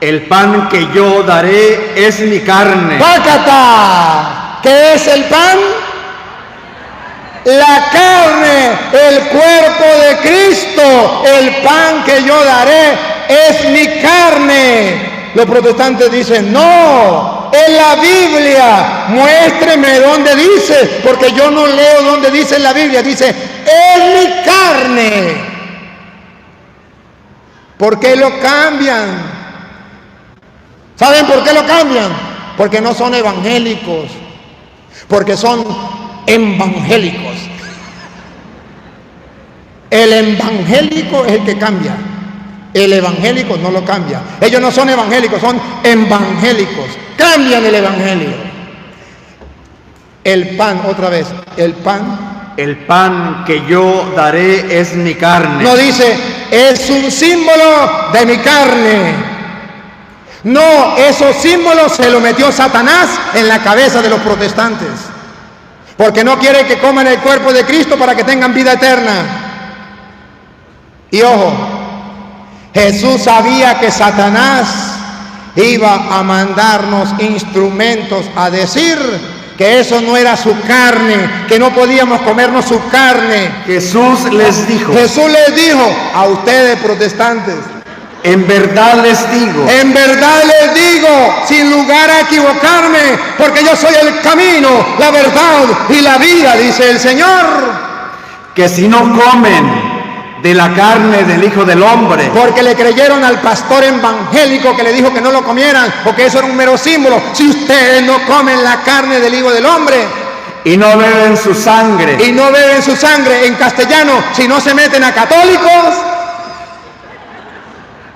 El pan que yo daré es mi carne. ¡Pácata! ¿Qué es el pan? La carne, el cuerpo de Cristo. El pan que yo daré es mi carne. Los protestantes dicen, no, en la Biblia, muéstreme dónde dice, porque yo no leo dónde dice en la Biblia, dice, es mi carne. ¿Por qué lo cambian? ¿Saben por qué lo cambian? Porque no son evangélicos, porque son evangélicos. El evangélico es el que cambia. El evangélico no lo cambia. Ellos no son evangélicos, son evangélicos. Cambian el evangelio. El pan, otra vez, el pan. El pan que yo daré es mi carne. No dice, es un símbolo de mi carne. No, esos símbolos se los metió Satanás en la cabeza de los protestantes. Porque no quiere que coman el cuerpo de Cristo para que tengan vida eterna. Y ojo, Jesús sabía que Satanás iba a mandarnos instrumentos a decir que eso no era su carne, que no podíamos comernos su carne. Jesús les dijo a ustedes protestantes, en verdad les digo, sin lugar a equivocarme, porque yo soy el camino, la verdad y la vida, dice el Señor, que si no comen de la carne del Hijo del Hombre. Porque le creyeron al pastor evangélico que le dijo que no lo comieran, porque eso era un mero símbolo. Si ustedes no comen la carne del Hijo del Hombre y no beben su sangre, en castellano, si no se meten a católicos,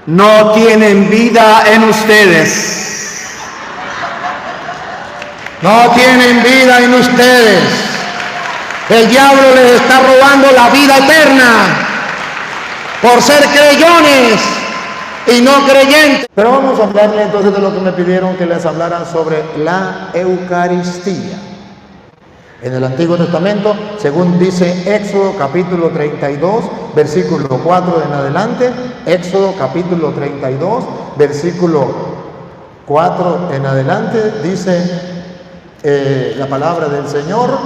no tienen vida en ustedes. No tienen vida en ustedes. El diablo les está robando la vida eterna por ser creyones y no creyentes. Pero vamos a hablarle entonces de lo que me pidieron que les hablara sobre la Eucaristía. En el Antiguo Testamento, según dice Éxodo capítulo 32, versículo 4 en adelante, Éxodo capítulo 32, versículo 4 en adelante, dice la palabra del Señor,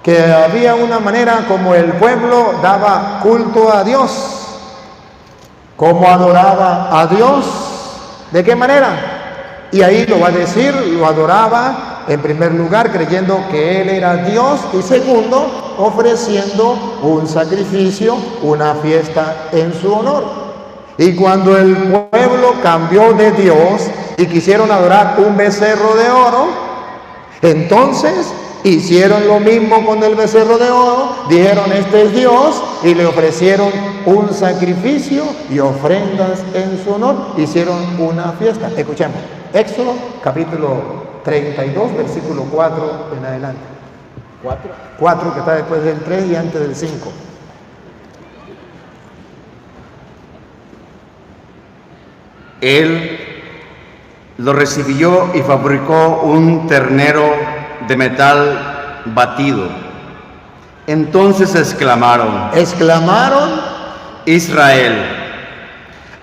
que había una manera como el pueblo daba culto a Dios. ¿Cómo adoraba a Dios? ¿De qué manera? Y ahí lo va a decir, lo adoraba en primer lugar creyendo que Él era Dios y segundo, ofreciendo un sacrificio, una fiesta en su honor. Y cuando el pueblo cambió de Dios y quisieron adorar un becerro de oro, entonces hicieron lo mismo con el becerro de oro, dijeron este es Dios y le ofrecieron un sacrificio y ofrendas en su honor, hicieron una fiesta. Escuchemos, Éxodo capítulo 32, versículo 4 en adelante. 4 que está después del 3 y antes del 5. Él lo recibió y fabricó un ternero de metal batido. Entonces exclamaron, Israel,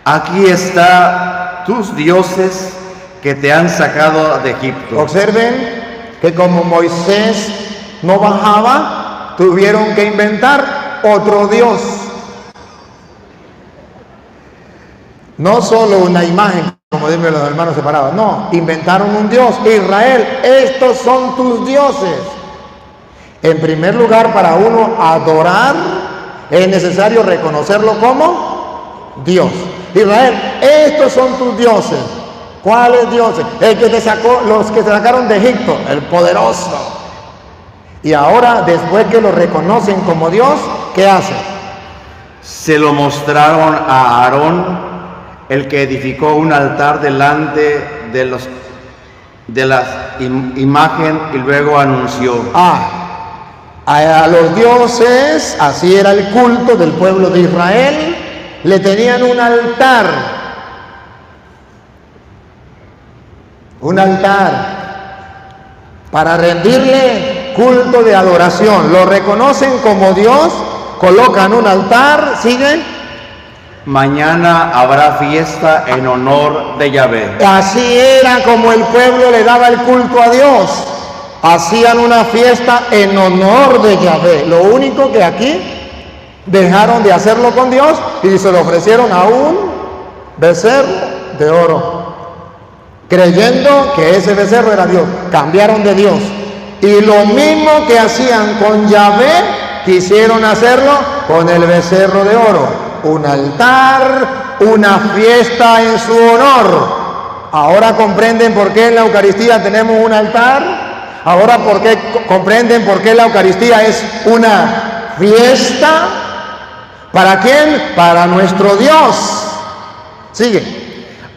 aquí está tus dioses que te han sacado de Egipto. Observen que como Moisés no bajaba, tuvieron que inventar otro Dios. No solo una imagen, como dicen los hermanos separados, no, inventaron un Dios. Israel, estos son tus dioses. En primer lugar, para uno adorar, es necesario reconocerlo como Dios. Israel, estos son tus dioses. ¿Cuáles dioses? El que te sacó, los que te sacaron de Egipto, el poderoso. Y ahora, después que lo reconocen como Dios, ¿qué hacen? Se lo mostraron a Aarón, el que edificó un altar delante de la imagen y luego anunció. A los dioses, así era el culto del pueblo de Israel, le tenían un altar para rendirle culto de adoración. Lo reconocen como Dios, colocan un altar, ¿siguen? Mañana habrá fiesta en honor de Yahvé. Así era como el pueblo le daba el culto a Dios. Hacían una fiesta en honor de Yahvé. Lo único que aquí dejaron de hacerlo con Dios y se lo ofrecieron a un becerro de oro, creyendo que ese becerro era Dios. Cambiaron de Dios. Y lo mismo que hacían con Yahvé, quisieron hacerlo con el becerro de oro. Un altar, una fiesta en su honor. Ahora comprenden por qué en la Eucaristía tenemos un altar. Ahora comprenden por qué la Eucaristía es una fiesta. ¿Para quién? Para nuestro Dios. Sigue.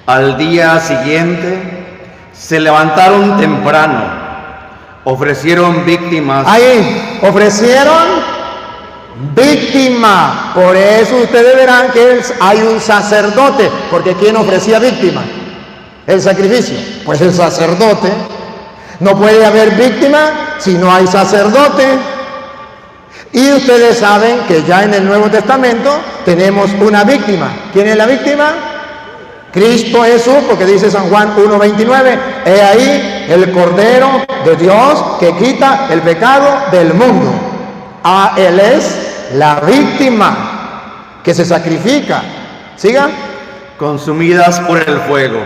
Al día siguiente se levantaron temprano, ofrecieron víctimas. Ahí, ofrecieron víctima. Por eso ustedes verán que hay un sacerdote, porque ¿quién ofrecía víctima? El sacrificio. Pues el sacerdote. No puede haber víctima si no hay sacerdote. Y ustedes saben que ya en el Nuevo Testamento tenemos una víctima. ¿Quién es la víctima? Cristo Jesús, porque dice San Juan 1:29, he ahí el Cordero de Dios que quita el pecado del mundo. Él es la víctima que se sacrifica. ¿Siga? Consumidas por el fuego.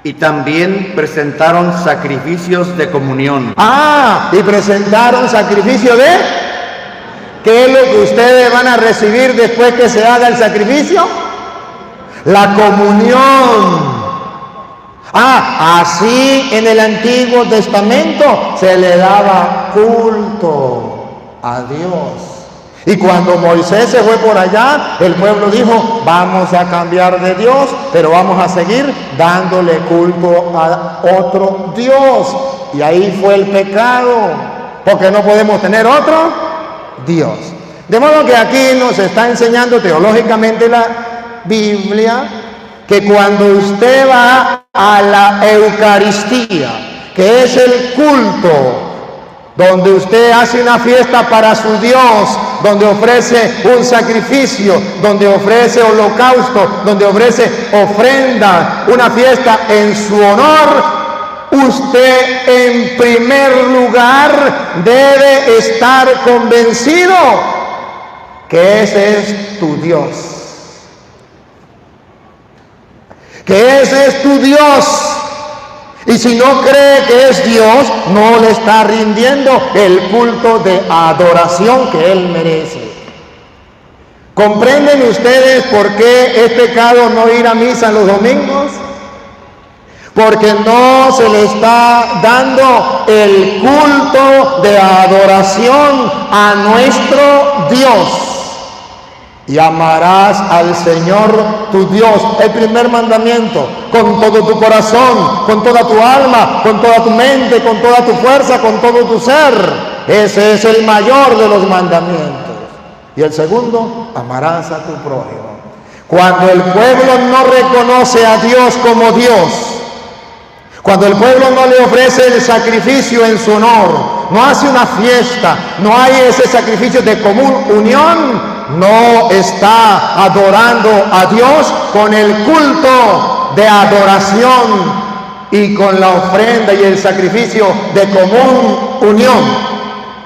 Y también presentaron sacrificios de comunión. Y presentaron sacrificio de... ¿Qué es lo que ustedes van a recibir después que se haga el sacrificio? La comunión. Así en el Antiguo Testamento se le daba culto a Dios. Y cuando Moisés se fue por allá, el pueblo dijo, vamos a cambiar de Dios, pero vamos a seguir dándole culto a otro Dios. Y ahí fue el pecado, porque no podemos tener otro Dios. De modo que aquí nos está enseñando teológicamente la Biblia, que cuando usted va a la Eucaristía, que es el culto, donde usted hace una fiesta para su Dios, donde ofrece un sacrificio, donde ofrece holocausto, donde ofrece ofrenda, una fiesta en su honor, usted en primer lugar debe estar convencido que ese es tu Dios. Que ese es tu Dios. Y si no cree que es Dios, no le está rindiendo el culto de adoración que Él merece. ¿Comprenden ustedes por qué es pecado no ir a misa los domingos? Porque no se le está dando el culto de adoración a nuestro Dios. Y amarás al Señor tu Dios, el primer mandamiento, con todo tu corazón, con toda tu alma, con toda tu mente, con toda tu fuerza, con todo tu ser. Ese es el mayor de los mandamientos. Y el segundo, amarás a tu prójimo. Cuando el pueblo no reconoce a Dios como Dios, cuando el pueblo no le ofrece el sacrificio en su honor, no hace una fiesta, no hay ese sacrificio de común unión, no está adorando a Dios con el culto de adoración y con la ofrenda y el sacrificio de común unión.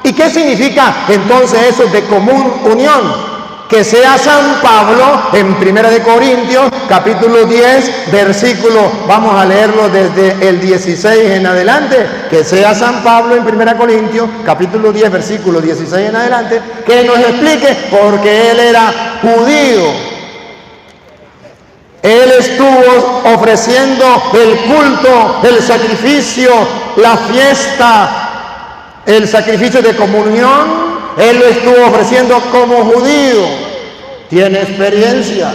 ¿Y qué significa entonces eso de común unión? Que sea San Pablo en 1 Corintios capítulo 10 versículo, vamos a leerlo desde el 16 en adelante, que sea San Pablo en 1 Corintios capítulo 10 versículo 16 en adelante, que nos explique porque él era judío. Él estuvo ofreciendo el culto, el sacrificio, la fiesta, el sacrificio de comunión. Él lo estuvo ofreciendo como judío. Tiene experiencia.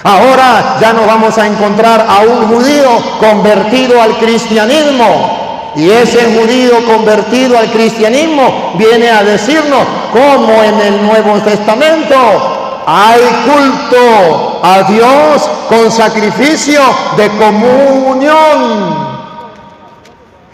Ahora ya nos vamos a encontrar a un judío convertido al cristianismo. Y ese judío convertido al cristianismo viene a decirnos cómo en el Nuevo Testamento hay culto a Dios con sacrificio de comunión,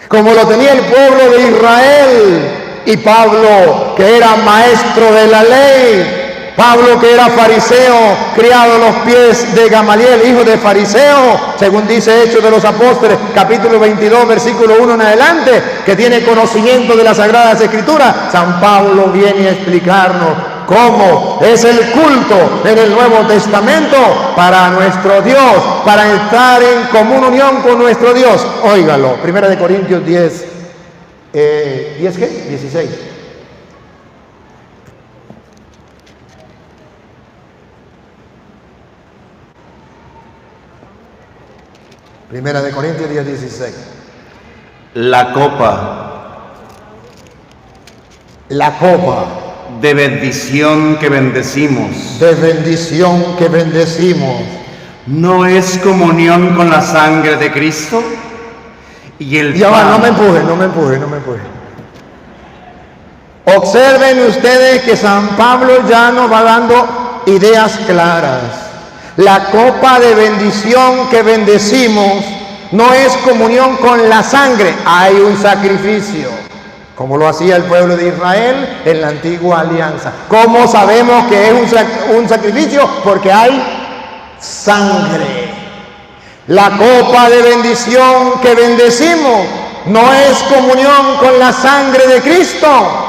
como lo tenía el pueblo de Israel. Y Pablo, que era maestro de la ley, Pablo, que era fariseo, criado a los pies de Gamaliel, hijo de fariseo, según dice Hechos de los Apóstoles, capítulo 22, versículo 1 en adelante, que tiene conocimiento de las Sagradas Escrituras, San Pablo viene a explicarnos cómo es el culto en el Nuevo Testamento para nuestro Dios, para estar en común unión con nuestro Dios. Óigalo, 1 Corintios 10, ¿10 qué? 16. Primera de Corintios 10, 16. La copa De bendición que bendecimos. ¿No es comunión con la sangre de Cristo? Y el Ya va, pan. no me empuje. Observen ustedes que San Pablo ya nos va dando ideas claras. La copa de bendición que bendecimos no es comunión con la sangre, hay un sacrificio, como lo hacía el pueblo de Israel en la antigua alianza. ¿Cómo sabemos que es un sacrificio? Porque hay sangre. La copa de bendición que bendecimos no es comunión con la sangre de Cristo.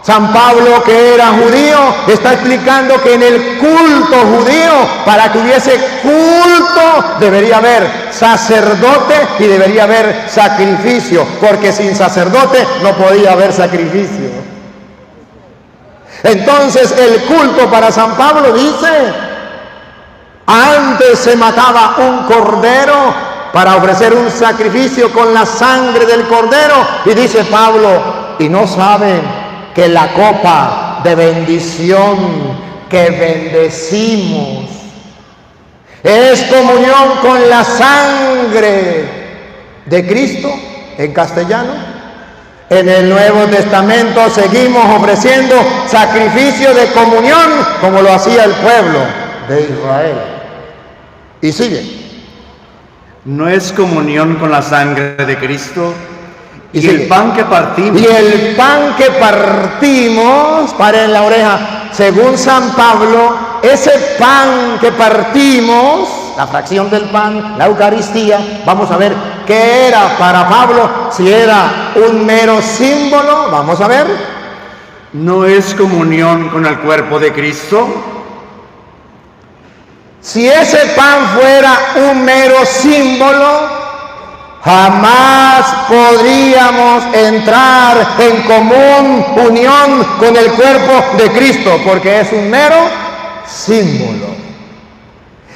San Pablo, que era judío, está explicando que en el culto judío, para que hubiese culto, debería haber sacerdote y debería haber sacrificio, porque sin sacerdote no podía haber sacrificio. Entonces el culto para San Pablo dice, antes se mataba un cordero para ofrecer un sacrificio con la sangre del cordero, y dice Pablo, y no saben que la copa de bendición que bendecimos es comunión con la sangre de Cristo, en castellano. En el Nuevo Testamento seguimos ofreciendo sacrificio de comunión como lo hacía el pueblo de Israel. Y sigue. ¿No es comunión con la sangre de Cristo? Y el pan que partimos. Y el pan que partimos, para en la oreja, según San Pablo, ese pan que partimos, la fracción del pan, la Eucaristía, vamos a ver qué era para Pablo, si era un mero símbolo, vamos a ver. ¿No es comunión con el cuerpo de Cristo? Si ese pan fuera un mero símbolo, jamás podríamos entrar en común unión con el cuerpo de Cristo, porque es un mero símbolo.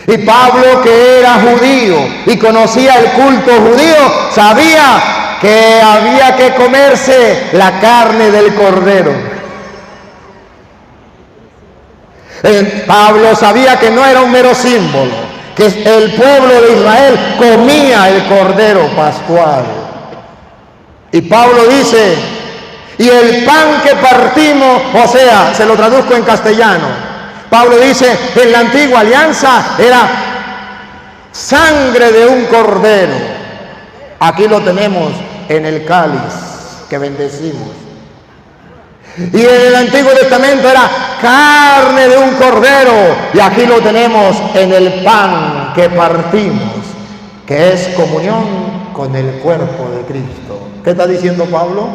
Y Pablo, que era judío y conocía el culto judío, sabía que había que comerse la carne del cordero. Pablo sabía que no era un mero símbolo, que el pueblo de Israel comía el cordero pascual. Y Pablo dice, y el pan que partimos, o sea, se lo traduzco en castellano, Pablo dice, en la antigua alianza era sangre de un cordero. Aquí lo tenemos en el cáliz que bendecimos. Y en el Antiguo Testamento era carne de un cordero, y aquí lo tenemos en el pan que partimos, que es comunión con el cuerpo de Cristo. ¿Qué está diciendo Pablo?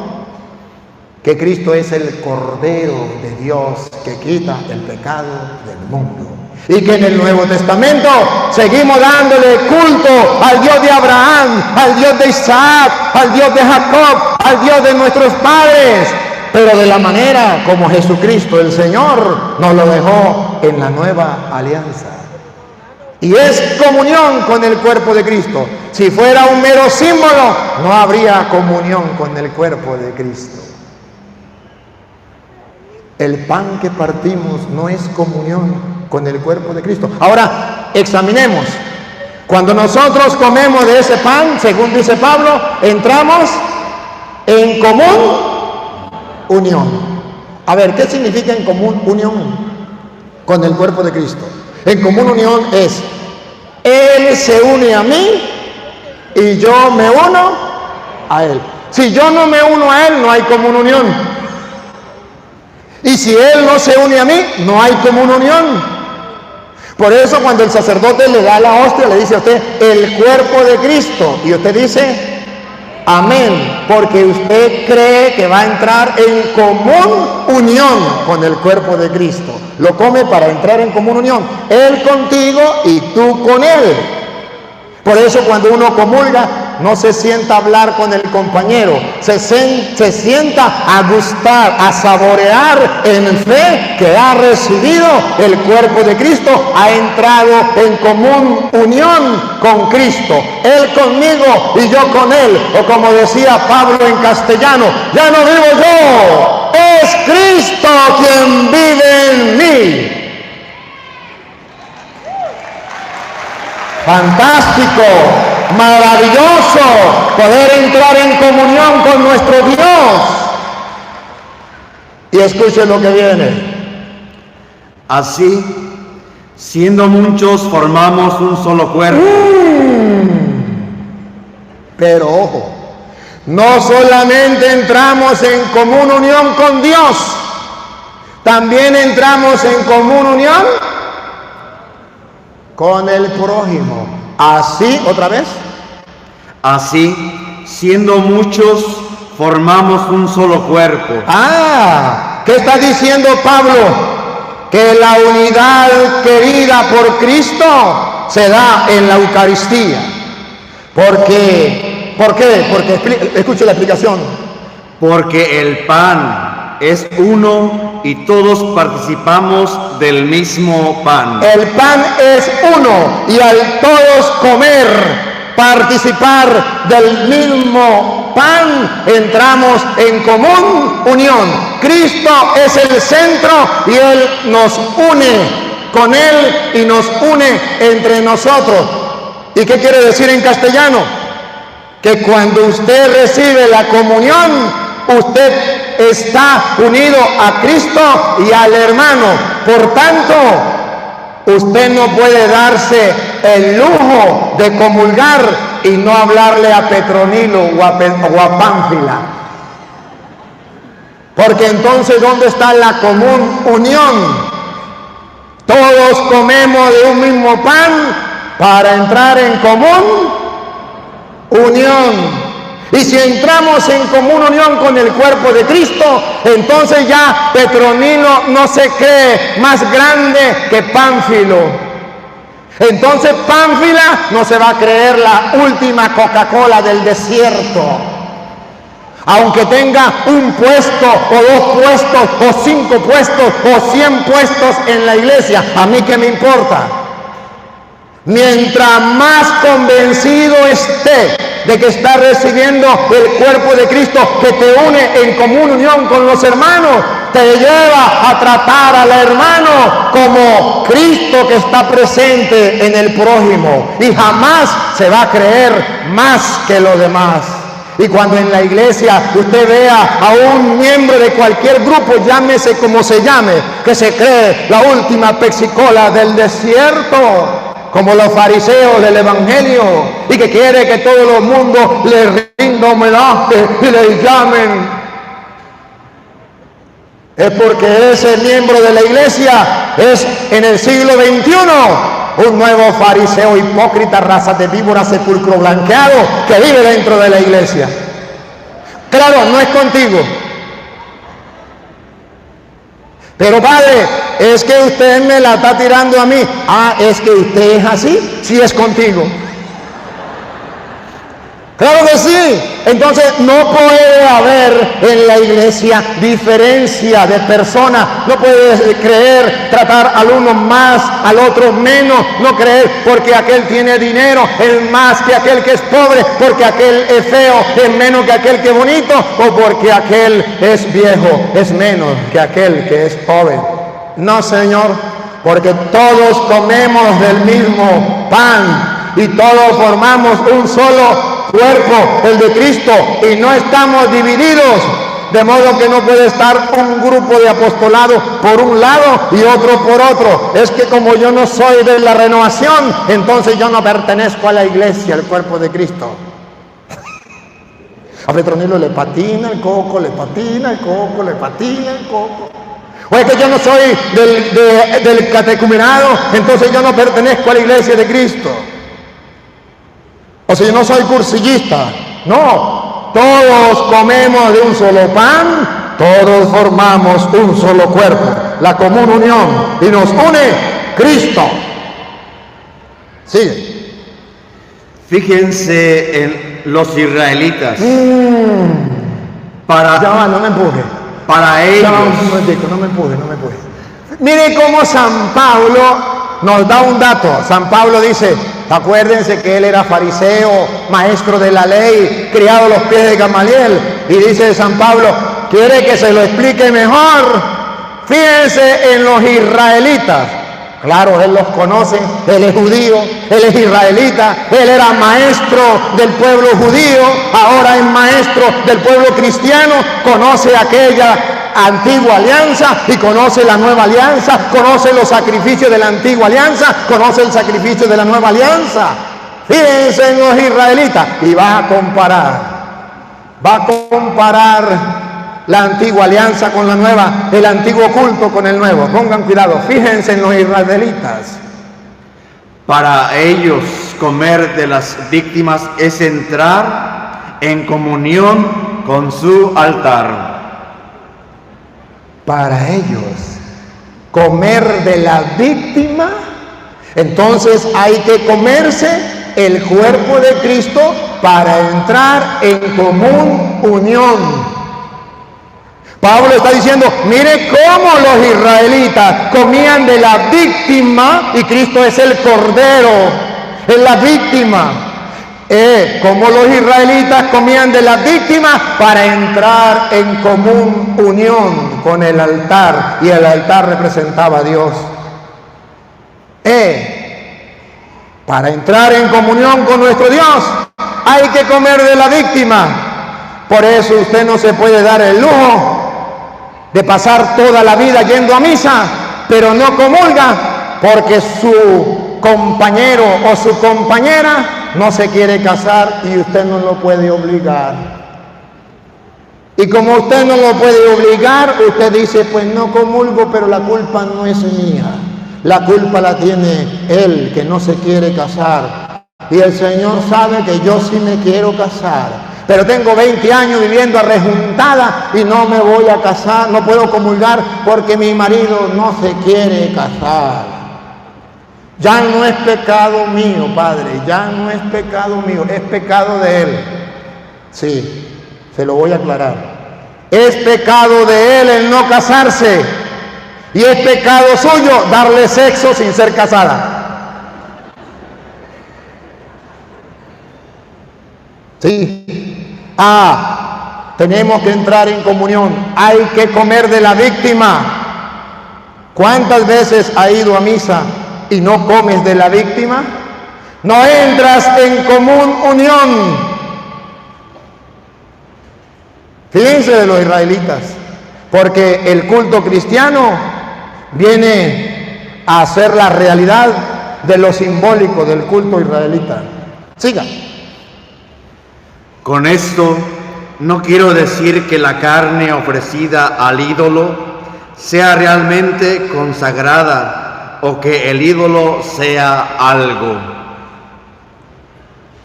Que Cristo es el Cordero de Dios que quita el pecado del mundo. Y que en el Nuevo Testamento seguimos dándole culto al Dios de Abraham, al Dios de Isaac, al Dios de Jacob, al Dios de nuestros padres, pero de la manera como Jesucristo el Señor nos lo dejó en la nueva alianza. Y es comunión con el cuerpo de Cristo. Si fuera un mero símbolo, no habría comunión con el cuerpo de Cristo. El pan que partimos no es comunión con el cuerpo de Cristo. Ahora, examinemos. Cuando nosotros comemos de ese pan, según dice Pablo, entramos en común unión. A ver, ¿qué significa en común unión con el cuerpo de Cristo? En común unión es, Él se une a mí y yo me uno a Él. Si yo no me uno a Él, no hay común unión. Y si Él no se une a mí, no hay comunión. Por eso cuando el sacerdote le da la hostia, le dice a usted, el cuerpo de Cristo. Y usted dice, amén, porque usted cree que va a entrar en común unión con el cuerpo de Cristo. Lo come para entrar en común unión. Él contigo y tú con Él. Por eso cuando uno comulga, no se sienta a hablar con el compañero, se sienta a gustar, a saborear en fe que ha recibido el cuerpo de Cristo, ha entrado en común unión con Cristo, Él conmigo y yo con Él, o como decía Pablo en castellano, ya no vivo yo, es Cristo quien vive en mí. Fantástico, maravilloso poder entrar en comunión con nuestro Dios. Y escuchen lo que viene. Así, siendo muchos, formamos un solo cuerpo. Pero ojo, no solamente entramos en común unión con Dios, también entramos en común unión con el prójimo. Así, otra vez. Así, siendo muchos, formamos un solo cuerpo. ¿Qué está diciendo Pablo? Que la unidad querida por Cristo se da en la Eucaristía. ¿Por qué? Porque, escuche la explicación. Porque el pan es uno y todos participamos del mismo pan. El pan es uno y al todos comer, participar del mismo pan, entramos en común unión. Cristo es el centro y Él nos une con Él y nos une entre nosotros. ¿Y qué quiere decir en castellano? Que cuando usted recibe la comunión, usted está unido a Cristo y al hermano. Por tanto, usted no puede darse el lujo de comulgar y no hablarle a Petronilo o a Pánfila. Porque entonces, ¿dónde está la común unión? Todos comemos de un mismo pan para entrar en común unión. Y si entramos en común unión con el cuerpo de Cristo, entonces ya Petronilo no se cree más grande que Pánfilo. Entonces Pánfila no se va a creer la última Coca-Cola del desierto. Aunque tenga un puesto, o 2 puestos, o 5 puestos, o 100 puestos en la iglesia, ¿a mí qué me importa? Mientras más convencido esté de que está recibiendo el cuerpo de Cristo, que te une en común unión con los hermanos, te lleva a tratar al hermano como Cristo que está presente en el prójimo, y jamás se va a creer más que los demás. Y cuando en la iglesia usted vea a un miembro de cualquier grupo, llámese como se llame, que se cree la última Pepsi-Cola del desierto, como los fariseos del evangelio, y que quiere que todo el mundo le rinda homenaje y le llamen, es porque ese miembro de la iglesia es en el siglo XXI un nuevo fariseo hipócrita, raza de víbora, sepulcro blanqueado, que vive dentro de la iglesia. Claro, no es contigo. Pero padre, es que usted me la está tirando a mí. Es que usted es así, sí es contigo. Claro que sí. Entonces no puede haber en la iglesia diferencia de personas. No puede creer tratar al uno más, al otro menos. No creer porque aquel tiene dinero es más que aquel que es pobre, porque aquel es feo es menos que aquel que es bonito, o porque aquel es viejo es menos que aquel que es joven. No, Señor, porque todos comemos del mismo pan y todos formamos un solo cuerpo, el de Cristo, y no estamos divididos, de modo que no puede estar un grupo de apostolado por un lado y otro por otro. Es que como yo no soy de la renovación, entonces yo no pertenezco a la iglesia, el cuerpo de Cristo. A Petronilo le patina el coco, le patina el coco, le patina el coco. O es que yo no soy del catecumenado, entonces yo no pertenezco a la iglesia de Cristo. O sea, yo no soy cursillista. No, todos comemos de un solo pan, todos formamos un solo cuerpo, la común unión, y nos une Cristo. Sigue. Fíjense en los israelitas. Ya va, no me empuje. Para ellos. Ya va, un momentico, no me empuje. Mire cómo San Pablo nos da un dato. San Pablo dice, acuérdense que él era fariseo, maestro de la ley, criado a los pies de Gamaliel. Y dice San Pablo, ¿quiere que se lo explique mejor? Fíjense en los israelitas. Claro, él los conoce, él es judío, él es israelita, él era maestro del pueblo judío, ahora es maestro del pueblo cristiano, conoce aquella antigua alianza y conoce la nueva alianza, conoce los sacrificios de la antigua alianza, conoce el sacrificio de la nueva alianza. Fíjense en los israelitas y va a comparar la antigua alianza con la nueva, el antiguo culto con el nuevo. Pongan cuidado, fíjense en los israelitas. Para ellos comer de las víctimas es entrar en comunión con su altar. Para ellos comer de la víctima, entonces hay que comerse el cuerpo de Cristo para entrar en común unión. Pablo está diciendo, mire cómo los israelitas comían de la víctima y Cristo es el cordero, es la víctima. Como los israelitas comían de la víctima para entrar en común unión con el altar, y el altar representaba a Dios. Para entrar en comunión con nuestro Dios hay que comer de la víctima. Por eso usted no se puede dar el lujo de pasar toda la vida yendo a misa, pero no comulga, porque su compañero o su compañera no se quiere casar y usted no lo puede obligar. Y como usted no lo puede obligar, usted dice, pues no comulgo, pero la culpa no es mía. La culpa la tiene él, que no se quiere casar. Y el Señor sabe que yo sí me quiero casar. Pero tengo 20 años viviendo arrejuntada y no me voy a casar, no puedo comulgar porque mi marido no se quiere casar. Ya no es pecado mío, Padre, ya no es pecado mío, es pecado de él. Sí, se lo voy a aclarar. Es pecado de él el no casarse y es pecado suyo darle sexo sin ser casada. Sí. Tenemos que entrar en comunión, hay que comer de la víctima. ¿Cuántas veces ha ido a misa y no comes de la víctima? No entras en común unión. Fíjense de los israelitas, porque el culto cristiano viene a ser la realidad de lo simbólico del culto israelita. Siga. Con esto no quiero decir que la carne ofrecida al ídolo sea realmente consagrada o que el ídolo sea algo.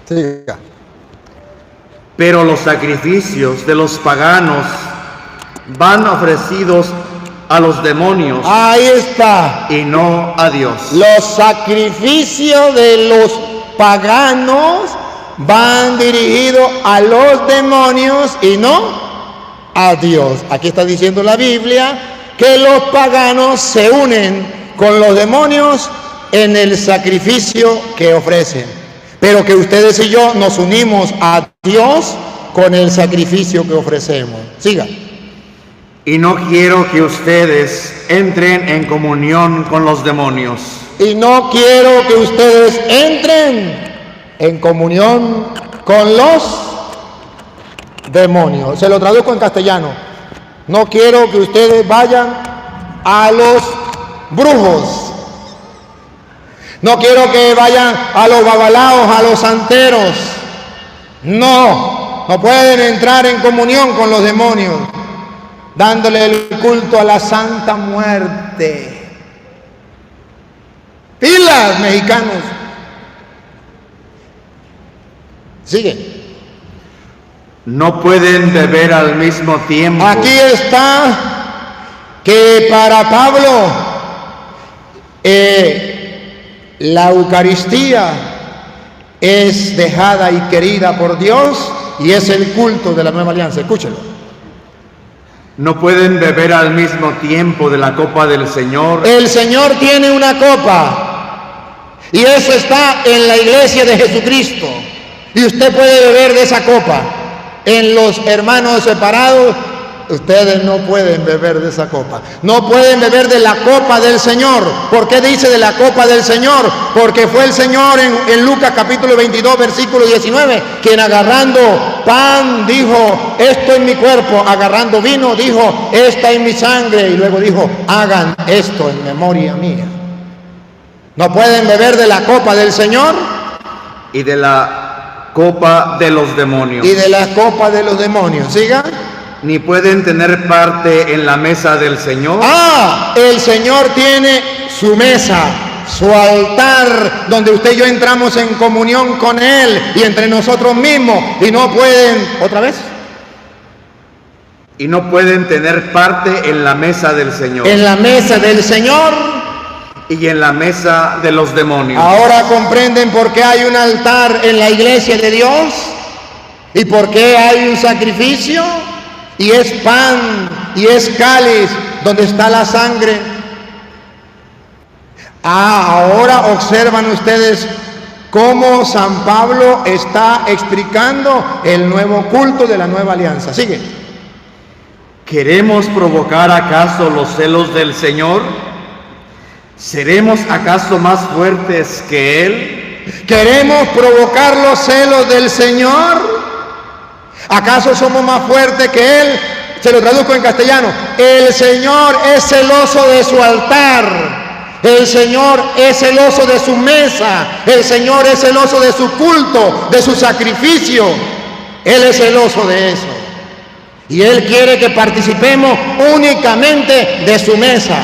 Siga. Pero los sacrificios de los paganos van ofrecidos a los demonios. Ahí está. Y no a Dios. Los sacrificios de los paganos van dirigidos a los demonios y no a Dios. Aquí está diciendo la Biblia que los paganos se unen con los demonios en el sacrificio que ofrecen, pero que ustedes y yo nos unimos a Dios con el sacrificio que ofrecemos. Siga. Y no quiero que ustedes entren en comunión con los demonios. Y no quiero que ustedes entren en comunión con los demonios. Se lo traduzco en castellano. No quiero que ustedes vayan a los brujos. No quiero que vayan a los babalaos, a los santeros. No pueden entrar en comunión con los demonios. dándole el culto a la Santa Muerte. ¡Pilas, mexicanos! Sigue. No pueden beber al mismo tiempo. Aquí está que para Pablo la Eucaristía es dejada y querida por Dios y es el culto de la nueva alianza. Escúchelo. No pueden beber al mismo tiempo de la copa del Señor. El Señor tiene una copa y eso está en la iglesia de Jesucristo y usted puede beber de esa copa. En los hermanos separados, ustedes no pueden beber de esa copa. No pueden beber de la copa del Señor. ¿Por qué dice de la copa del Señor? Porque fue el Señor en Lucas capítulo 22, versículo 19, quien agarrando pan dijo, esto es mi cuerpo. Agarrando vino dijo, esta es mi sangre. Y luego dijo, hagan esto en memoria mía. No pueden beber de la copa del Señor. Y de la copa de los demonios. Y de la copa de los demonios. Siga. Ni pueden tener parte en la mesa del Señor. El Señor tiene su mesa, su altar, donde usted y yo entramos en comunión con Él y entre nosotros mismos. Y no pueden, ¿otra vez? Y no pueden tener parte en la mesa del Señor. En la mesa del Señor. Y en la mesa de los demonios. Ahora comprenden por qué hay un altar en la iglesia de Dios y por qué hay un sacrificio y es pan y es cáliz donde está la sangre. Ahora observan ustedes cómo San Pablo está explicando el nuevo culto de la nueva alianza. Sigue. ¿Queremos provocar acaso los celos del Señor? ¿Seremos acaso más fuertes que Él? ¿Queremos provocar los celos del Señor? ¿Acaso somos más fuertes que Él? Se lo traduzco en castellano. El Señor es celoso de su altar. El Señor es celoso de su mesa. El Señor es celoso de su culto, de su sacrificio. Él es celoso de eso. Y Él quiere que participemos únicamente de su mesa.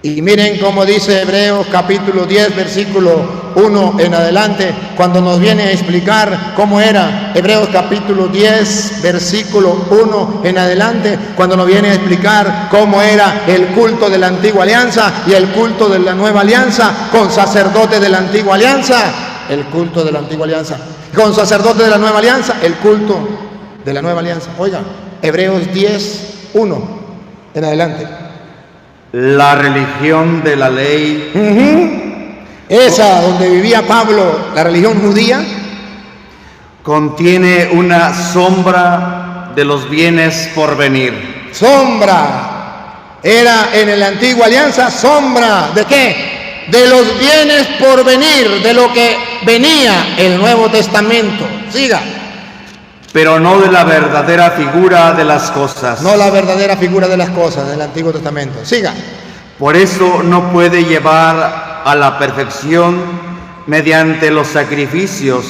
Y miren cómo dice Hebreos capítulo 10, versículo 1 en adelante, cuando nos viene a explicar cómo era. Hebreos capítulo 10, versículo 1 en adelante, cuando nos viene a explicar cómo era el culto de la antigua alianza y el culto de la nueva alianza, con sacerdote de la antigua alianza, el culto de la antigua alianza, con sacerdote de la nueva alianza, el culto de la nueva alianza. Oigan, Hebreos 10, 1 en adelante. La religión de la ley, esa donde vivía Pablo, la religión judía, contiene una sombra de los bienes por venir. Sombra. Era en la antigua alianza sombra. ¿De qué? De los bienes por venir, de lo que venía el Nuevo Testamento. Siga. Pero no de la verdadera figura de las cosas. No la verdadera figura de las cosas del Antiguo Testamento. Siga. Por eso no puede llevar a la perfección mediante los sacrificios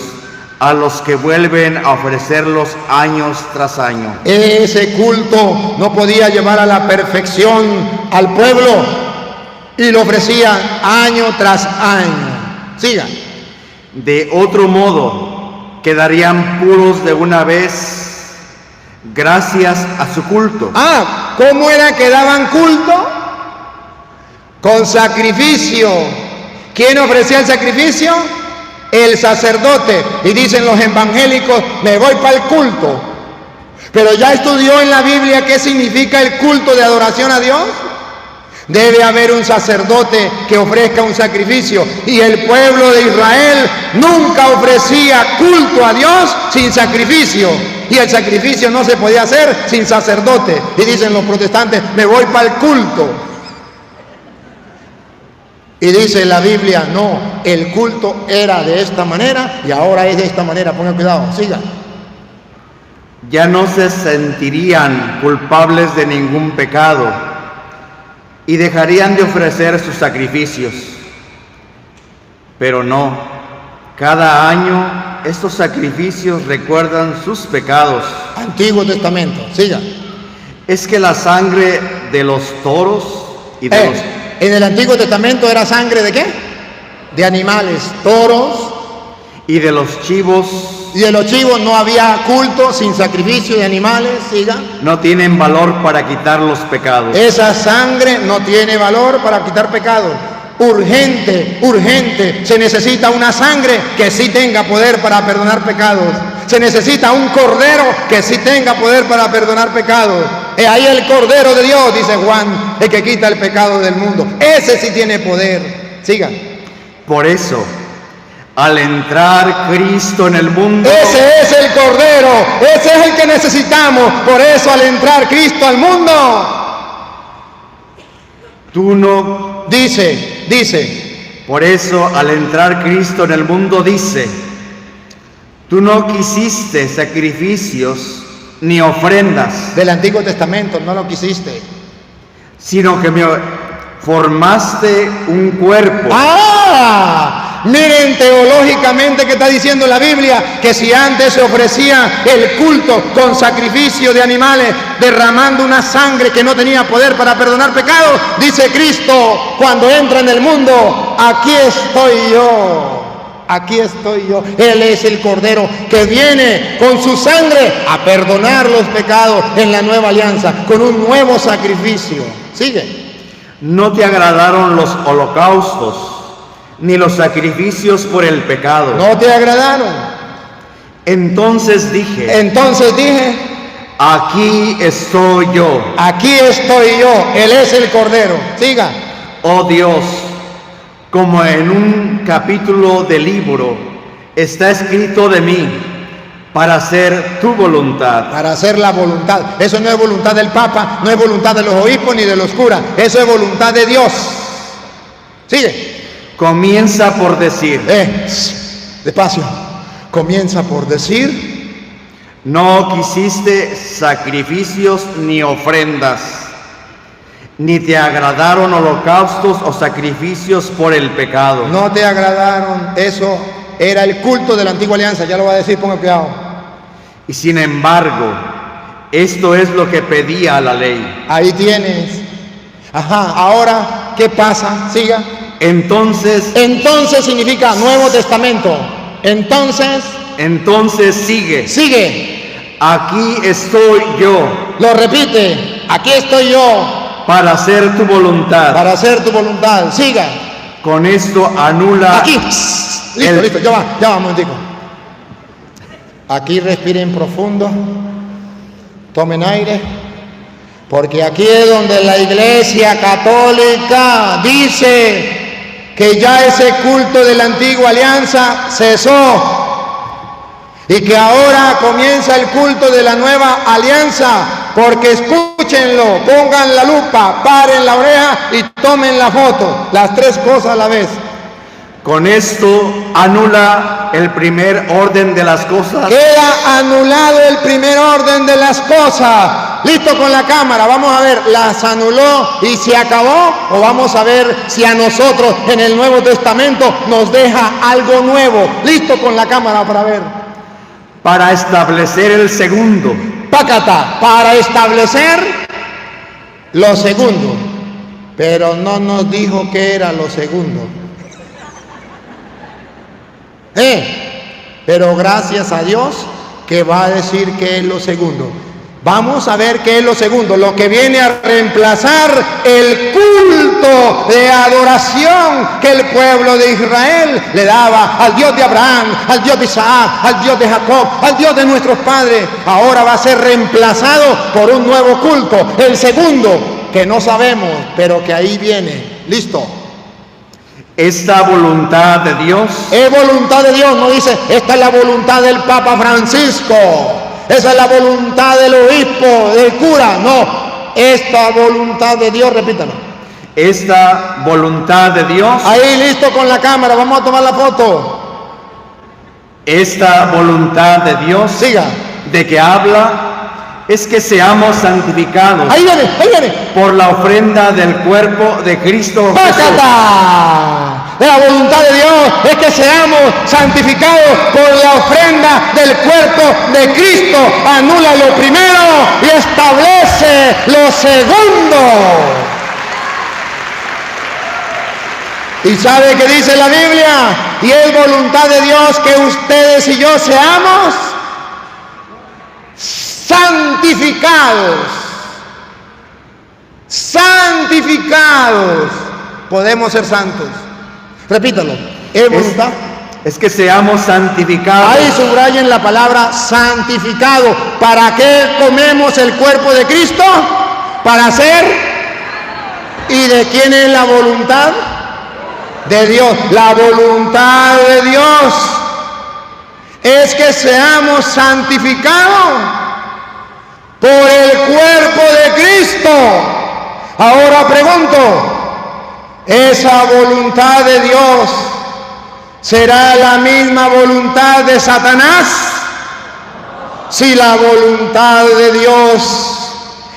a los que vuelven a ofrecerlos años tras año. Ese culto no podía llevar a la perfección al pueblo y lo ofrecían año tras año. Siga. De otro modo, quedarían puros de una vez gracias a su culto. ¿Cómo era que daban culto? Con sacrificio. ¿Quién ofrecía el sacrificio? El sacerdote. Y dicen los evangélicos, me voy para el culto. Pero ya estudió en la Biblia qué significa el culto de adoración a Dios. Debe haber un sacerdote que ofrezca un sacrificio. Y el pueblo de Israel nunca ofrecía culto a Dios sin sacrificio. Y el sacrificio no se podía hacer sin sacerdote. Y dicen los protestantes, me voy para el culto. Y dice la Biblia, no, el culto era de esta manera y ahora es de esta manera. Pongan cuidado, siga. Ya no se sentirían culpables de ningún pecado y dejarían de ofrecer sus sacrificios. Pero no, cada año estos sacrificios recuerdan sus pecados. Antiguo Testamento, siga. Es que la sangre de los toros y de los... En el Antiguo Testamento era sangre ¿de qué? De animales, toros. Y de los chivos. Y de los chivos no había culto sin sacrificio de animales, siga. No tienen valor para quitar los pecados. Esa sangre no tiene valor para quitar pecados. Urgente, urgente, se necesita una sangre que sí tenga poder para perdonar pecados. Se necesita un cordero que sí tenga poder para perdonar pecados. Es ahí el cordero de Dios, dice Juan, el que quita el pecado del mundo. Ese sí tiene poder. Siga. Por eso, al entrar Cristo en el mundo, ese es el cordero, ese es el que necesitamos. Por eso, al entrar Cristo al mundo, tú no... Dice. Por eso, al entrar Cristo en el mundo, dice, tú no quisiste sacrificios ni ofrendas. Del Antiguo Testamento, no lo quisiste. Sino que me formaste un cuerpo. Miren teológicamente que está diciendo la Biblia, que si antes se ofrecía el culto con sacrificio de animales, derramando una sangre que no tenía poder para perdonar pecados, dice Cristo, cuando entra en el mundo, aquí estoy yo. Aquí estoy yo. Él es el Cordero que viene con su sangre a perdonar los pecados en la nueva alianza, con un nuevo sacrificio. Sigue. No te agradaron los holocaustos, ni los sacrificios por el pecado. No te agradaron. Entonces dije, aquí estoy yo. Aquí estoy yo. Él es el Cordero. Siga. Oh Dios, como en un capítulo del libro está escrito de mí, para hacer tu voluntad. Para hacer la voluntad. Eso no es voluntad del Papa, no es voluntad de los obispos ni de los curas. Eso es voluntad de Dios. Sigue. Comienza por decir. Despacio. Comienza por decir. No quisiste sacrificios ni ofrendas, ni te agradaron holocaustos o sacrificios por el pecado. No te agradaron. Eso era el culto de la antigua alianza. Ya lo va a decir, ponga cuidado. Y sin embargo, esto es lo que pedía la ley. Ahí tienes. Ahora, ¿qué pasa? Siga. Entonces Significa Nuevo Testamento. Entonces sigue. Aquí estoy yo. Lo repite. Aquí estoy yo. Para hacer tu voluntad. Siga. Con esto anula. Aquí. Listo. Ya va un momentico. Aquí respiren profundo. Tomen aire. Porque aquí es donde la Iglesia Católica dice que ya ese culto de la antigua alianza cesó y que ahora comienza el culto de la nueva alianza, porque escúchenlo, pongan la lupa, paren la oreja y tomen la foto, las tres cosas a la vez. Con esto anula el primer orden de las cosas. Queda anulado el primer orden de las cosas. Listo con la cámara, vamos a ver, ¿las anuló y se acabó? ¿O vamos a ver si a nosotros en el Nuevo Testamento nos deja algo nuevo? Listo con la cámara para ver. Para establecer el segundo. Pácata, para establecer lo segundo. Pero no nos dijo qué era lo segundo. Pero gracias a Dios que va a decir qué es lo segundo. Vamos a ver qué es lo segundo, lo que viene a reemplazar el culto de adoración que el pueblo de Israel le daba al Dios de Abraham, al Dios de Isaac, al Dios de Jacob, al Dios de nuestros padres. Ahora va a ser reemplazado por un nuevo culto, el segundo, que no sabemos, pero que ahí viene. Listo. Esta voluntad de Dios. Es voluntad de Dios, no dice, esta es la voluntad del Papa Francisco. Esa es la voluntad del obispo, del cura. No, esta voluntad de Dios, repítalo. Esta voluntad de Dios. Ahí, listo con la cámara, vamos a tomar la foto. Esta voluntad de Dios. Siga. De que habla es que seamos santificados. Ahí viene. Por la ofrenda del cuerpo de Cristo Jesús. La voluntad de Dios es que seamos santificados por la ofrenda del cuerpo de Cristo. Anula lo primero y establece lo segundo. ¿Y sabe qué dice la Biblia? Y es voluntad de Dios que ustedes y yo seamos santificados. Santificados. Podemos ser santos. Repítalo. ¿Es voluntad? Es que seamos santificados. Ahí subrayen la palabra santificado. ¿Para qué comemos el cuerpo de Cristo? Para ser. ¿Y de quién es la voluntad? De Dios. La voluntad de Dios es que seamos santificados por el cuerpo de Cristo. Ahora pregunto, ¿esa voluntad de Dios será la misma voluntad de Satanás? Si la voluntad de Dios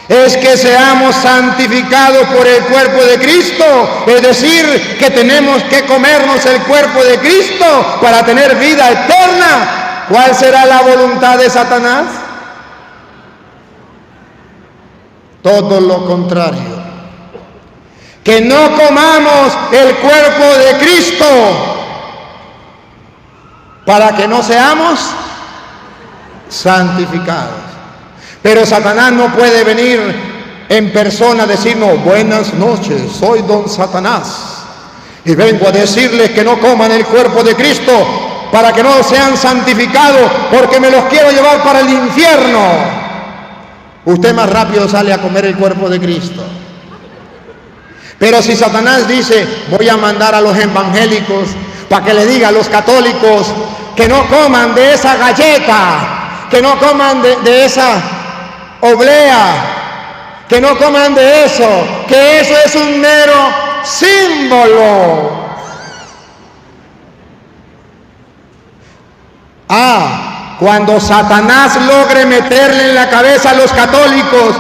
es que seamos santificados por el cuerpo de Cristo, es decir, que tenemos que comernos el cuerpo de Cristo para tener vida eterna, ¿cuál será la voluntad de Satanás? Todo lo contrario. Que no comamos el cuerpo de Cristo para que no seamos santificados. Pero Satanás no puede venir en persona a decirnos: buenas noches, soy don Satanás y vengo a decirles que no coman el cuerpo de Cristo para que no sean santificados, porque me los quiero llevar para el infierno. Usted más rápido sale a comer el cuerpo de Cristo. Pero si Satanás dice: voy a mandar a los evangélicos para que le diga a los católicos que no coman de esa galleta, que no coman de esa oblea, que no coman de eso, que eso es un mero símbolo. Cuando Satanás logre meterle en la cabeza a los católicos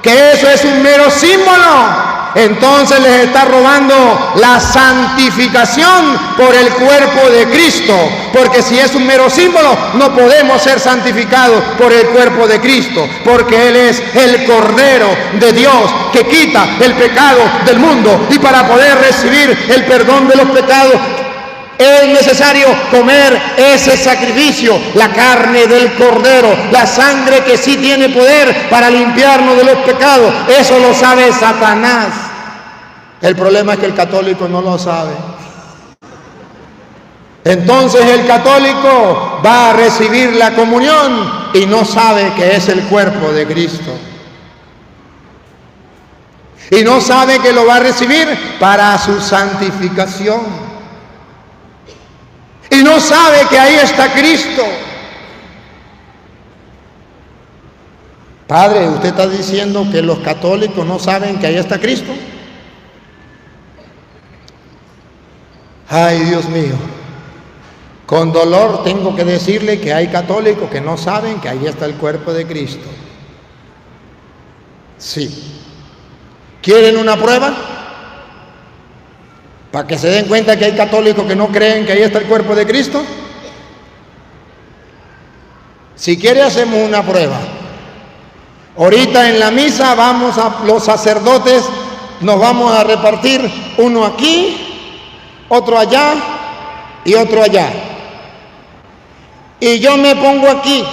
que eso es un mero símbolo, entonces les está robando la santificación por el cuerpo de Cristo, porque si es un mero símbolo no podemos ser santificados por el cuerpo de Cristo, porque Él es el Cordero de Dios que quita el pecado del mundo, y para poder recibir el perdón de los pecados es necesario comer ese sacrificio, la carne del Cordero, la sangre que sí tiene poder para limpiarnos de los pecados. Eso lo sabe Satanás. El problema es que el católico no lo sabe. Entonces el católico va a recibir la comunión y no sabe que es el cuerpo de Cristo. Y no sabe que lo va a recibir para su santificación. Y no sabe que ahí está Cristo. Padre, ¿usted está diciendo que los católicos no saben que ahí está Cristo? Ay, Dios mío. Con dolor tengo que decirle que hay católicos que no saben que ahí está el cuerpo de Cristo. Sí. ¿Quieren una prueba? Para que se den cuenta que hay católicos que no creen que ahí está el cuerpo de Cristo. Si quiere, hacemos una prueba. Ahorita en la misa los sacerdotes nos vamos a repartir, uno aquí, otro allá y otro allá. Y yo me pongo aquí,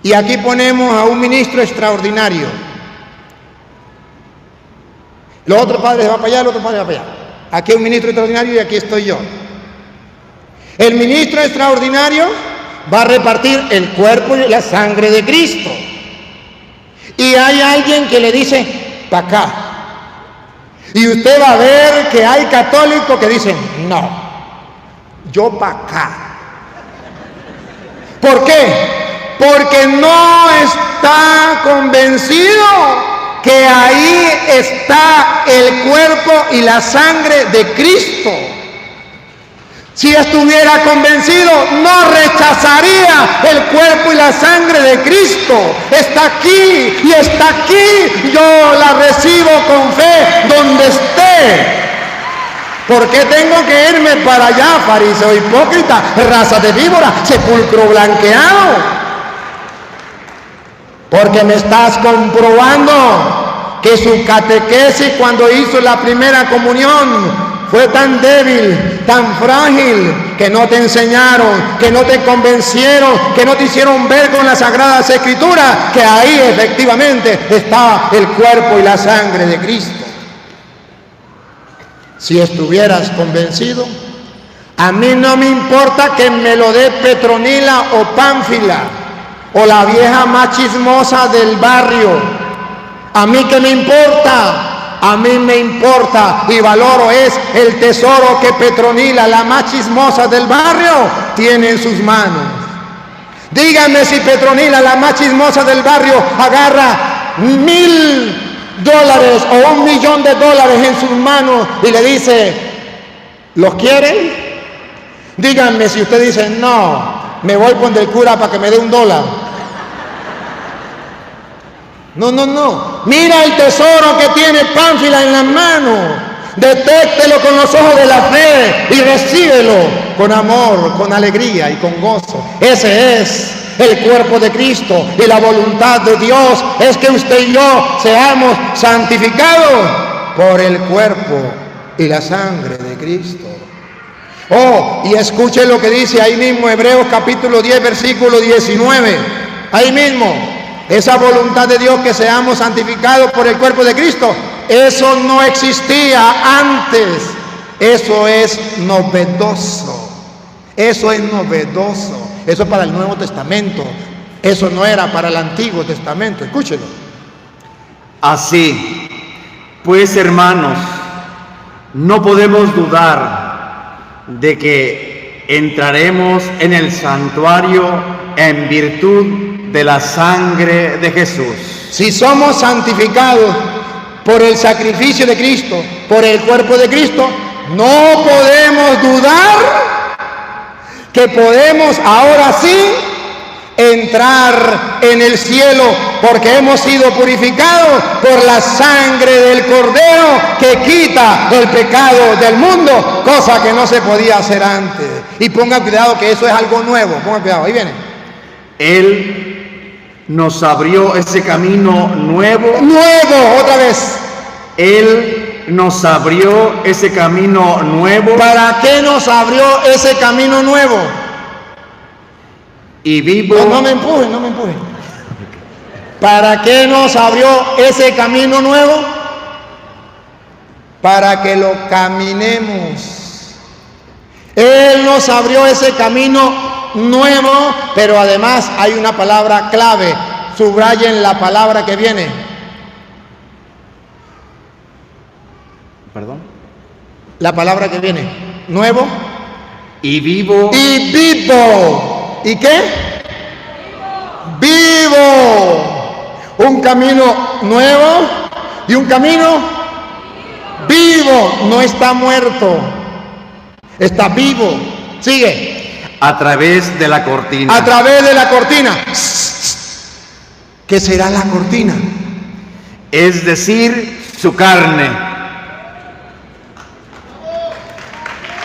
y aquí ponemos a un ministro extraordinario. Los otros padres van para allá, los otros padres van para allá. Aquí hay un ministro extraordinario y aquí estoy yo. El ministro extraordinario va a repartir el cuerpo y la sangre de Cristo. Y hay alguien que le dice: para acá. Y usted va a ver que hay católicos que dicen: no, yo para acá. ¿Por qué? Porque no está convencido que ahí está el cuerpo y la sangre de Cristo. Si estuviera convencido, no rechazaría el cuerpo y la sangre de Cristo. Está aquí y está aquí. Yo la recibo con fe donde esté. ¿Por qué tengo que irme para allá, fariseo hipócrita, raza de víbora, sepulcro blanqueado? Porque me estás comprobando que su catequesis cuando hizo la primera comunión fue tan débil, tan frágil, que no te enseñaron, que no te convencieron, que no te hicieron ver con las Sagradas Escrituras que ahí efectivamente está el cuerpo y la sangre de Cristo. Si estuvieras convencido, a mí no me importa que me lo dé Petronila o Pánfila o la vieja más chismosa del barrio. A mí que me importa. A mí me importa y valoro es el tesoro que Petronila, la más chismosa del barrio, tiene en sus manos. Díganme si Petronila, la más chismosa del barrio, agarra $1,000 o $1,000,000 en sus manos y le dice, ¿los quieren? Díganme si usted dice, no, me voy con el cura para que me dé $1. No. Mira el tesoro que tiene Pánfila en las manos. Detéctelo con los ojos de la fe y recíbelo con amor, con alegría y con gozo. Ese es el cuerpo de Cristo y la voluntad de Dios es que usted y yo seamos santificados por el cuerpo y la sangre de Cristo. Oh, y escuche lo que dice ahí mismo Hebreos capítulo 10 versículo 19. Ahí mismo. Esa voluntad de Dios que seamos santificados por el cuerpo de Cristo, eso no existía antes. Eso es novedoso. Eso es novedoso. Eso es para el Nuevo Testamento. Eso no era para el Antiguo Testamento. Escúchelo. Así, pues hermanos, no podemos dudar de que entraremos en el santuario en virtud de la sangre de Jesús. Si somos santificados por el sacrificio de Cristo, por el cuerpo de Cristo, no podemos dudar que podemos ahora sí entrar en el cielo, porque hemos sido purificados por la sangre del Cordero que quita el pecado del mundo, cosa que no se podía hacer antes. Y ponga cuidado que eso es algo nuevo. Ponga cuidado, ahí viene. Él nos abrió ese camino nuevo. Otra vez. Él nos abrió ese camino nuevo. ¿Para qué nos abrió ese camino nuevo? Y vivo. No me empuje. ¿Para qué nos abrió ese camino nuevo? Para que lo caminemos. Él nos abrió ese camino nuevo, pero además hay una palabra clave. Subrayen la palabra que viene. ¿Perdón? La palabra que viene. Nuevo. Y vivo. Y vivo. ¿Y qué? Vivo. Un camino nuevo y un camino vivo. No está muerto. Está vivo. Sigue. A través de la cortina. A través de la cortina. ¿Qué será la cortina? Es decir, su carne.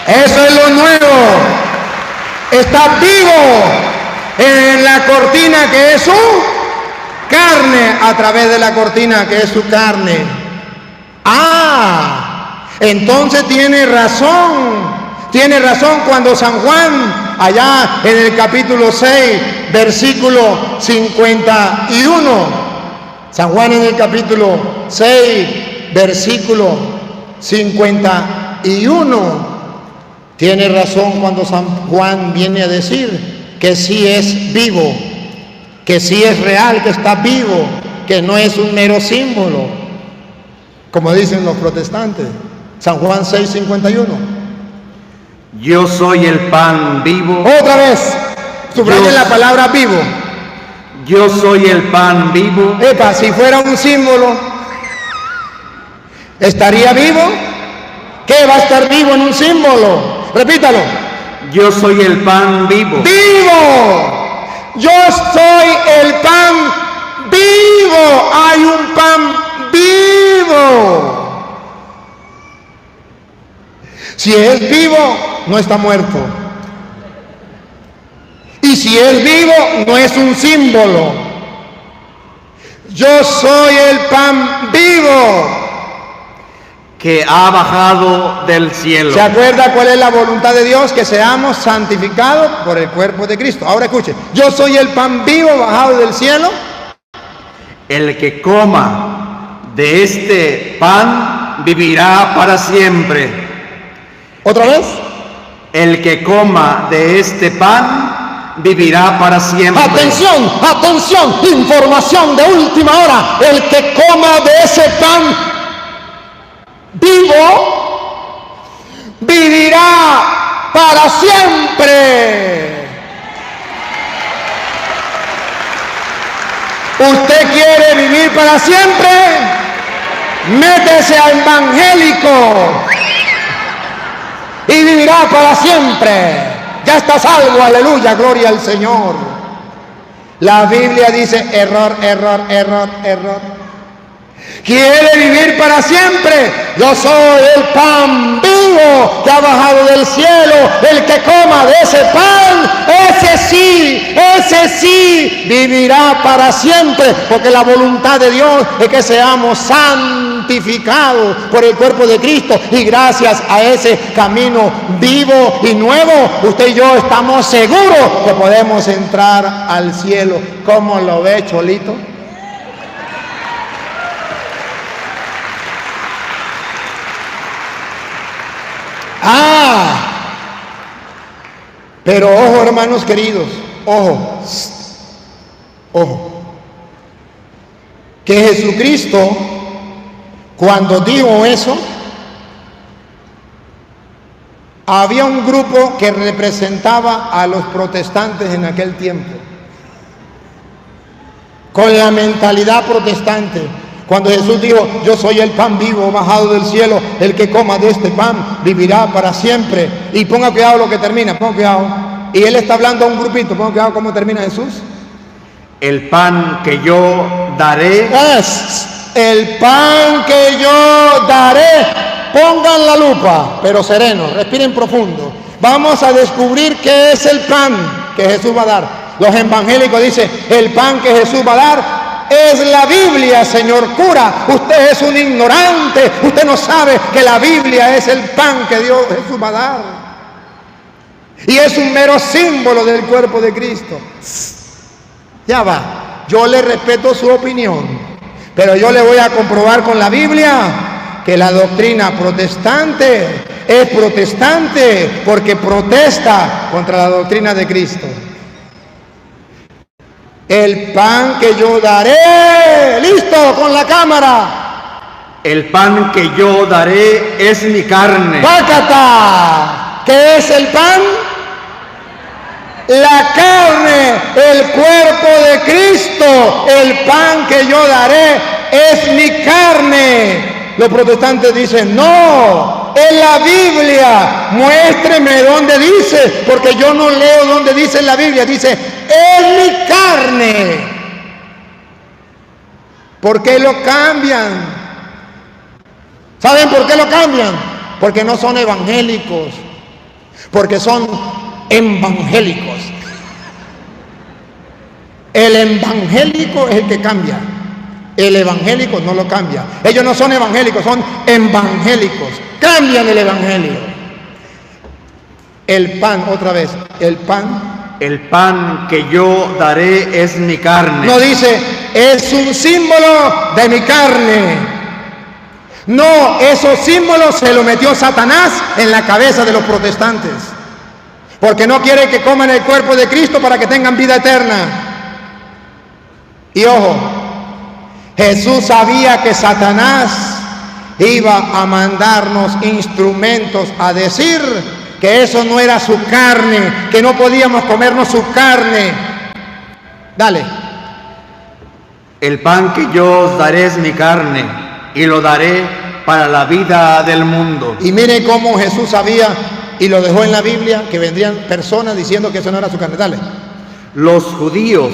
Eso es lo nuevo. Está vivo en la cortina que es su carne. A través de la cortina que es su carne. Entonces tiene razón. Tiene razón cuando San Juan, allá en el capítulo 6, versículo 51. San Juan en el capítulo 6, versículo 51. Tiene razón cuando San Juan viene a decir que sí es vivo, que sí es real, que está vivo, que no es un mero símbolo, como dicen los protestantes. San Juan 6, 51. Yo soy el pan vivo. Otra vez, subrayen la palabra vivo. Yo soy el pan vivo. Epa, si fuera un símbolo, ¿estaría vivo? ¿Qué va a estar vivo en un símbolo? Repítalo. Yo soy el pan vivo. ¡Vivo! Yo soy el pan vivo. Hay un pan vivo. Si es vivo, no está muerto. Y si es vivo, no es un símbolo. Yo soy el pan vivo que ha bajado del cielo. ¿Se acuerda cuál es la voluntad de Dios? Que seamos santificados por el cuerpo de Cristo. Ahora escuche, yo soy el pan vivo bajado del cielo. El que coma de este pan vivirá para siempre. ¿Otra vez? El que coma de este pan vivirá para siempre. Atención, atención, información de última hora. El que coma de ese pan vivo vivirá para siempre. ¿Usted quiere vivir para siempre? Métese a evangélico y vivirá para siempre. Ya está salvo, aleluya, gloria al Señor. La Biblia dice error, error, error, error. ¿Quiere vivir para siempre? Yo soy el pan vivo que ha bajado del cielo. El que coma de ese pan, ese sí vivirá para siempre. Porque la voluntad de Dios es que seamos santificados por el cuerpo de Cristo. Y gracias a ese camino vivo y nuevo, usted y yo estamos seguros que podemos entrar al cielo. ¿Cómo lo ve, Cholito? Pero ojo, hermanos queridos, ojo, ojo, que Jesucristo, cuando dijo eso, había un grupo que representaba a los protestantes en aquel tiempo, con la mentalidad protestante. Cuando Jesús dijo, yo soy el pan vivo bajado del cielo, el que coma de este pan vivirá para siempre. Y ponga cuidado lo que termina, ponga cuidado. Y él está hablando a un grupito, ponga cuidado cómo termina Jesús. El pan que yo daré es el pan que yo daré. Pongan la lupa, pero sereno, respiren profundo. Vamos a descubrir qué es el pan que Jesús va a dar. Los evangélicos dicen, el pan que Jesús va a dar es la Biblia, señor cura. Usted es un ignorante. Usted no sabe que la Biblia es el pan que Jesús va a dar. Y es un mero símbolo del cuerpo de Cristo. Ya va. Yo le respeto su opinión, pero yo le voy a comprobar con la Biblia que la doctrina protestante es protestante porque protesta contra la doctrina de Cristo. El pan que yo daré, listo, con la cámara. El pan que yo daré es mi carne. ¡Pácata! ¿Qué es el pan? La carne, el cuerpo de Cristo. El pan que yo daré es mi carne. Los protestantes dicen, no, es la Biblia. Muéstreme dónde dice, porque yo no leo dónde dice en la Biblia. Dice, es mi carne. ¿Por qué lo cambian? ¿Saben por qué lo cambian? Porque no son evangélicos, porque son evangélicos. El evangélico es el que cambia. El evangélico no lo cambia. Ellos no son evangélicos, son evangélicos. Cambian el evangelio. El pan, otra vez, el pan. El pan que yo daré es mi carne. No dice, es un símbolo de mi carne. No, esos símbolos se los metió Satanás en la cabeza de los protestantes. Porque no quiere que coman el cuerpo de Cristo para que tengan vida eterna. Y ojo, Jesús sabía que Satanás iba a mandarnos instrumentos a decir que eso no era su carne, que no podíamos comernos su carne. Dale. El pan que yo os daré es mi carne, y lo daré para la vida del mundo. Y mire cómo Jesús sabía, y lo dejó en la Biblia, que vendrían personas diciendo que eso no era su carne. Dale. Los judíos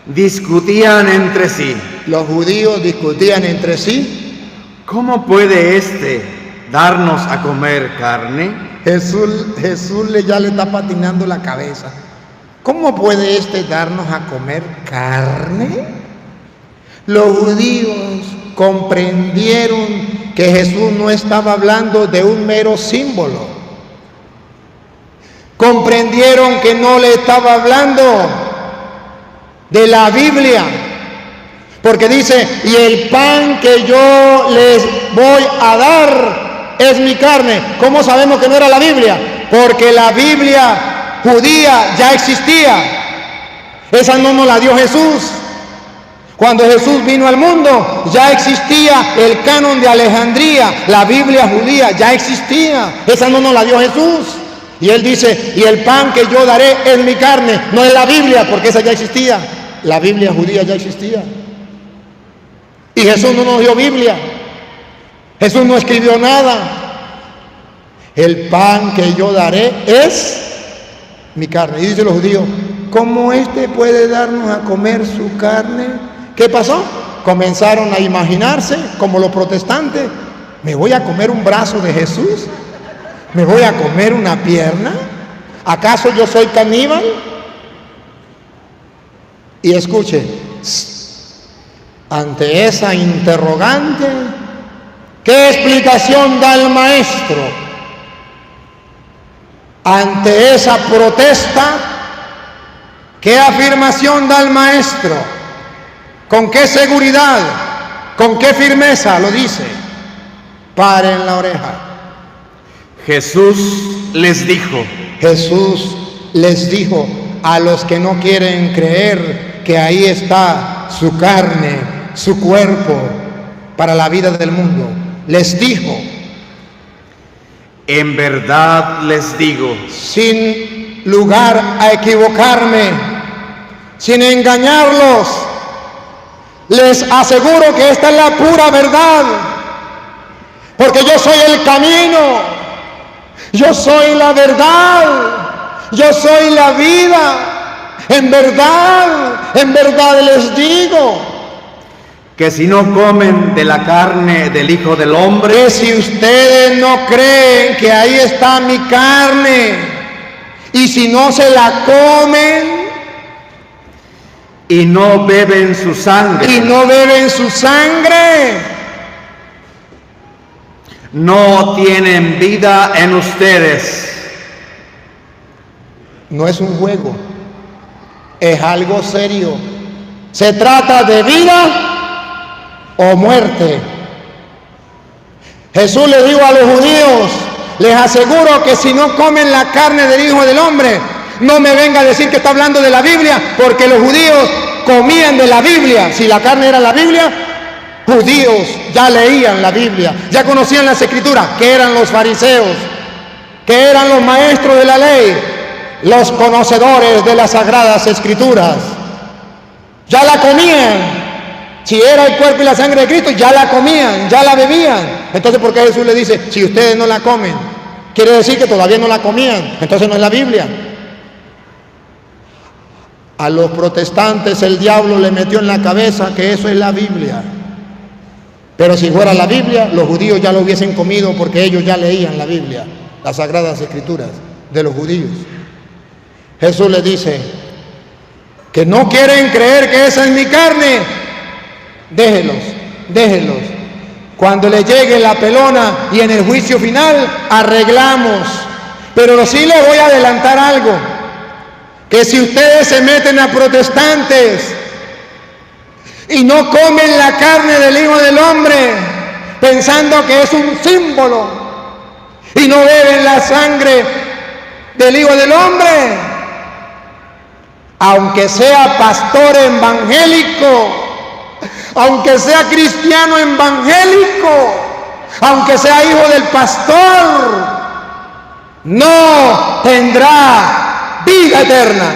discutían entre sí. Los judíos discutían entre sí. ¿Cómo puede éste darnos a comer carne? Jesús ya le está patinando la cabeza. ¿Cómo puede darnos a comer carne? Los judíos comprendieron que Jesús no estaba hablando de un mero símbolo. Comprendieron que no le estaba hablando de la Biblia. Porque dice, y el pan que yo les voy a dar es mi carne. ¿Cómo sabemos que no era la Biblia? Porque la Biblia judía ya existía. Esa no nos la dio Jesús. Cuando Jesús vino al mundo, ya existía el canon de Alejandría, la Biblia judía ya existía. Esa no nos la dio Jesús. Y él dice, y el pan que yo daré es mi carne. No es la Biblia, porque esa ya existía. La Biblia judía ya existía. Y Jesús no nos dio Biblia. Jesús no escribió nada. El pan que yo daré es mi carne. Y dicen los judíos, ¿cómo puede darnos a comer su carne? ¿Qué pasó? Comenzaron a imaginarse, como los protestantes, ¿me voy a comer un brazo de Jesús? ¿Me voy a comer una pierna? ¿Acaso yo soy caníbal? Y escuche, ante esa interrogante, ¿qué explicación da el maestro? Ante esa protesta, ¿qué afirmación da el maestro? ¿Con qué seguridad? ¿Con qué firmeza lo dice? Paren la oreja. Jesús les dijo a los que no quieren creer que ahí está su carne, su cuerpo para la vida del mundo, les dijo, en verdad les digo, sin lugar a equivocarme, sin engañarlos, les aseguro que esta es la pura verdad, porque yo soy el camino, yo soy la verdad, yo soy la vida. En verdad les digo, que si no comen de la carne del Hijo del Hombre, que si ustedes no creen que ahí está mi carne, y si no se la comen, y no beben su sangre, no tienen vida en ustedes. No es un juego, es algo serio. Se trata de vida o muerte. Jesús le dijo a los judíos, les aseguro que si no comen la carne del Hijo del Hombre, no me venga a decir que está hablando de la Biblia, porque los judíos comían de la Biblia. Si la carne era la Biblia, judíos ya leían la Biblia, ya conocían las Escrituras, que eran los fariseos, que eran los maestros de la ley, los conocedores de las Sagradas Escrituras. Ya la comían. Si era el cuerpo y la sangre de Cristo, ya la comían, ya la bebían. Entonces, ¿por qué Jesús le dice, si ustedes no la comen? Quiere decir que todavía no la comían. Entonces no es la Biblia. A los protestantes el diablo le metió en la cabeza que eso es la Biblia. Pero si fuera la Biblia, los judíos ya lo hubiesen comido, porque ellos ya leían la Biblia, las Sagradas Escrituras de los judíos. Jesús les dice que no quieren creer que esa es mi carne. Déjenlos. Cuando les llegue la pelona y en el juicio final arreglamos. Pero sí les voy a adelantar algo, que si ustedes se meten a protestantes y no comen la carne del Hijo del Hombre pensando que es un símbolo, y no beben la sangre del Hijo del Hombre, aunque sea pastor evangélico, aunque sea cristiano evangélico, aunque sea hijo del pastor, no tendrá vida eterna.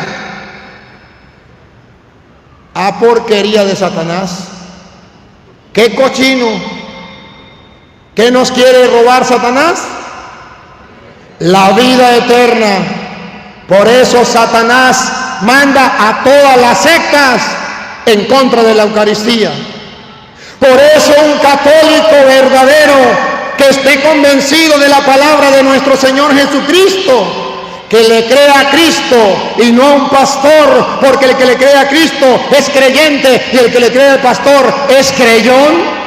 ¡Ah, porquería de Satanás! ¡Qué cochino! ¿Qué nos quiere robar Satanás? La vida eterna. Por eso Satanás manda a todas las sectas en contra de la Eucaristía. Por eso un católico verdadero que esté convencido de la palabra de nuestro Señor Jesucristo, que le crea a Cristo y no a un pastor, porque el que le cree a Cristo es creyente y el que le cree al pastor es creyón.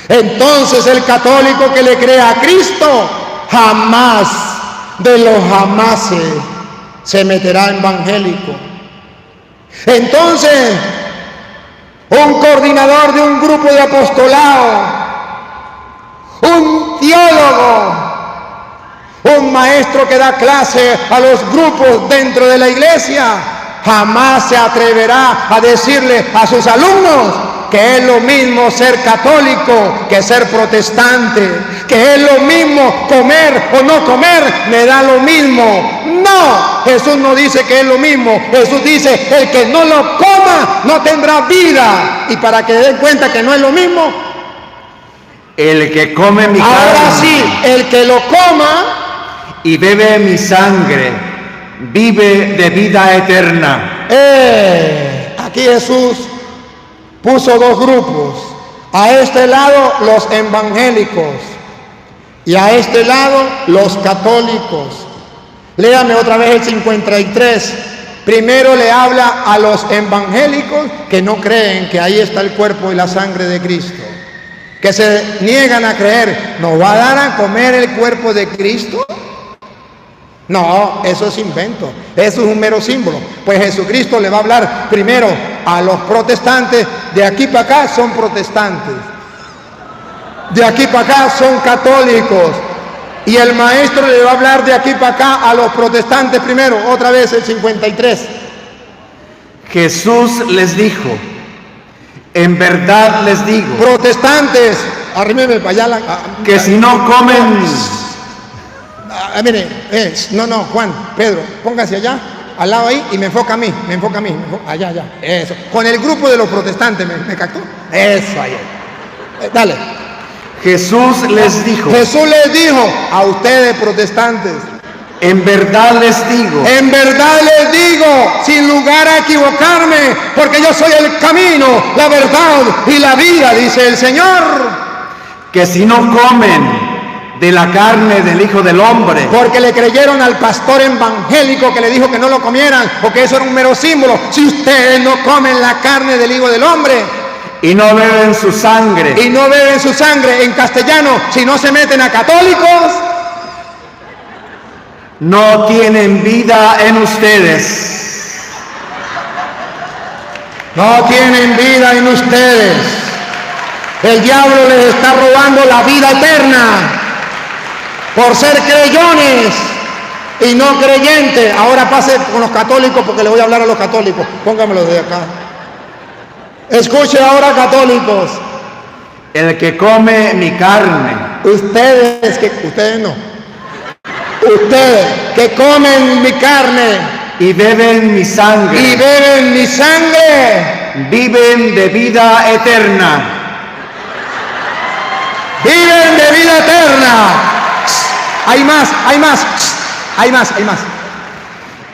Entonces el católico que le cree a Cristo jamás de los jamases se meterá en evangélico. Entonces, un coordinador de un grupo de apostolado, un teólogo, un maestro que da clase a los grupos dentro de la iglesia, jamás se atreverá a decirle a sus alumnos que es lo mismo ser católico que ser protestante, que es lo mismo comer o no comer, me da lo mismo. No, Jesús no dice que es lo mismo. Jesús dice, el que no lo coma no tendrá vida. Y para que den cuenta que no es lo mismo, el que come mi carne, ahora sí, el que lo coma y bebe mi sangre, vive de vida eterna. Aquí Jesús puso dos grupos. A este lado los evangélicos y a este lado los católicos. Léame otra vez el 53. Primero le habla a los evangélicos que no creen que ahí está el cuerpo y la sangre de Cristo, que se niegan a creer. ¿Nos va a dar a comer el cuerpo de Cristo? No, eso es invento, eso es un mero símbolo. Pues Jesucristo le va a hablar primero a los protestantes. De aquí para acá son protestantes, de aquí para acá son católicos, y el maestro le va a hablar de aquí para acá a los protestantes primero. Otra vez el 53. Jesús les dijo, en verdad les digo, protestantes, arrímeme para allá que si no comen... Mire, no, Juan, Pedro, póngase allá, al lado ahí, y me enfoca a mí, allá, eso, con el grupo de los protestantes, ¿me captó? Eso, ahí, dale. Jesús les dijo a ustedes protestantes, en verdad les digo, sin lugar a equivocarme, porque yo soy el camino, la verdad y la vida, dice el Señor, que si no comen de la carne del Hijo del Hombre, porque le creyeron al pastor evangélico que le dijo que no lo comieran, porque eso era un mero símbolo. Si ustedes no comen la carne del Hijo del Hombre y no beben su sangre, en castellano, si no se meten a católicos, no tienen vida en ustedes. No tienen vida en ustedes. El diablo les está robando la vida eterna por ser creyones y no creyentes. Ahora pase con los católicos, porque le voy a hablar a los católicos. Póngamelo de acá. Escuche ahora, católicos. El que come mi carne, ustedes que comen mi carne y beben mi sangre, viven de vida eterna. Viven de vida eterna. Hay más.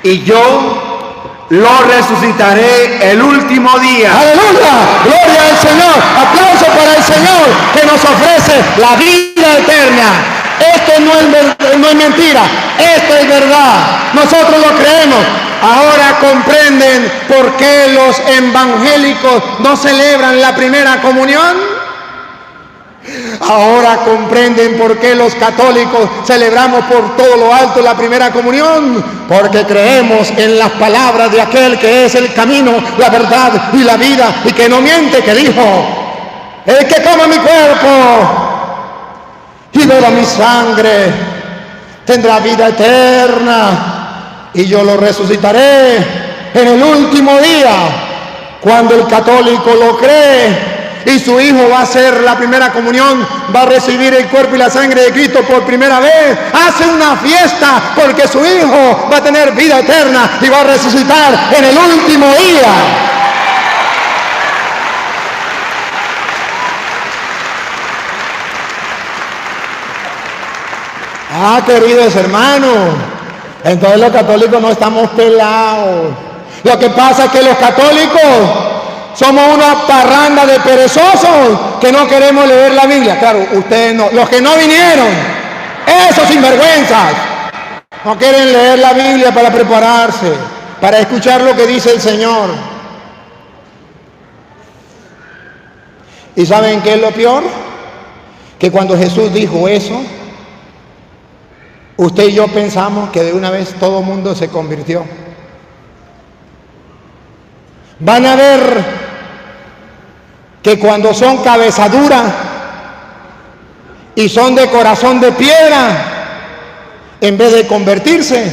Y yo lo resucitaré el último día. ¡Aleluya! ¡Gloria al Señor! ¡Aplauso para el Señor que nos ofrece la vida eterna! Esto no es mentira, esto es verdad. Nosotros lo creemos. Ahora comprenden por qué los evangélicos no celebran la primera comunión. Ahora comprenden por qué los católicos celebramos por todo lo alto la primera comunión, porque creemos en las palabras de aquel que es el camino, la verdad y la vida, y que no miente, que dijo: el que coma mi cuerpo y beba mi sangre tendrá vida eterna, y yo lo resucitaré en el último día. Cuando el católico lo cree y su hijo va a hacer la primera comunión, va a recibir el cuerpo y la sangre de Cristo por primera vez, hace una fiesta porque su hijo va a tener vida eterna y va a resucitar en el último día. Queridos hermanos, entonces los católicos no estamos pelados. Lo que pasa es que los católicos Somos una parranda de perezosos que no queremos leer la Biblia. Claro, ustedes no. Los que no vinieron, esos sinvergüenzas, no quieren leer la Biblia para prepararse, para escuchar lo que dice el Señor. ¿Y saben qué es lo peor? Que cuando Jesús dijo eso, usted y yo pensamos que de una vez todo el mundo se convirtió. Van a ver que cuando son cabeza dura y son de corazón de piedra, en vez de convertirse,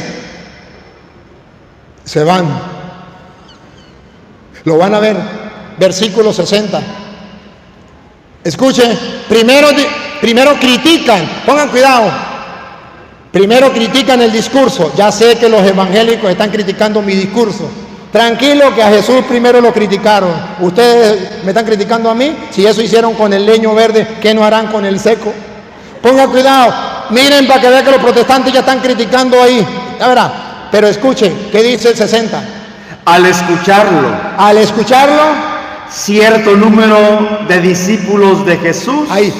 se van. Lo van a ver. Versículo 60. Escuchen, primero critican, pongan cuidado. Primero critican el discurso. Ya sé que los evangélicos están criticando mi discurso. Tranquilo que a Jesús primero lo criticaron. Ustedes me están criticando a mí. Si eso hicieron con el leño verde, ¿qué no harán con el seco? Pongan cuidado. Miren para que vean que los protestantes ya están criticando ahí. Ya verá. Pero escuchen, ¿qué dice el 60? Al escucharlo, cierto número de discípulos de Jesús. Ahí.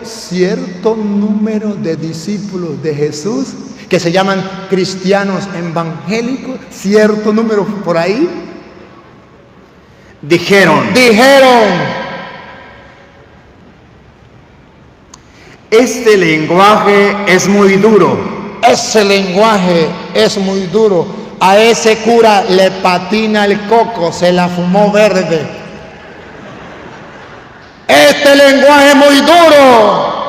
Cierto número de discípulos de Jesús, que se llaman cristianos evangélicos, cierto número por ahí, dijeron, este lenguaje es muy duro. Ese lenguaje es muy duro. A ese cura le patina el coco, se la fumó verde. Este lenguaje es muy duro.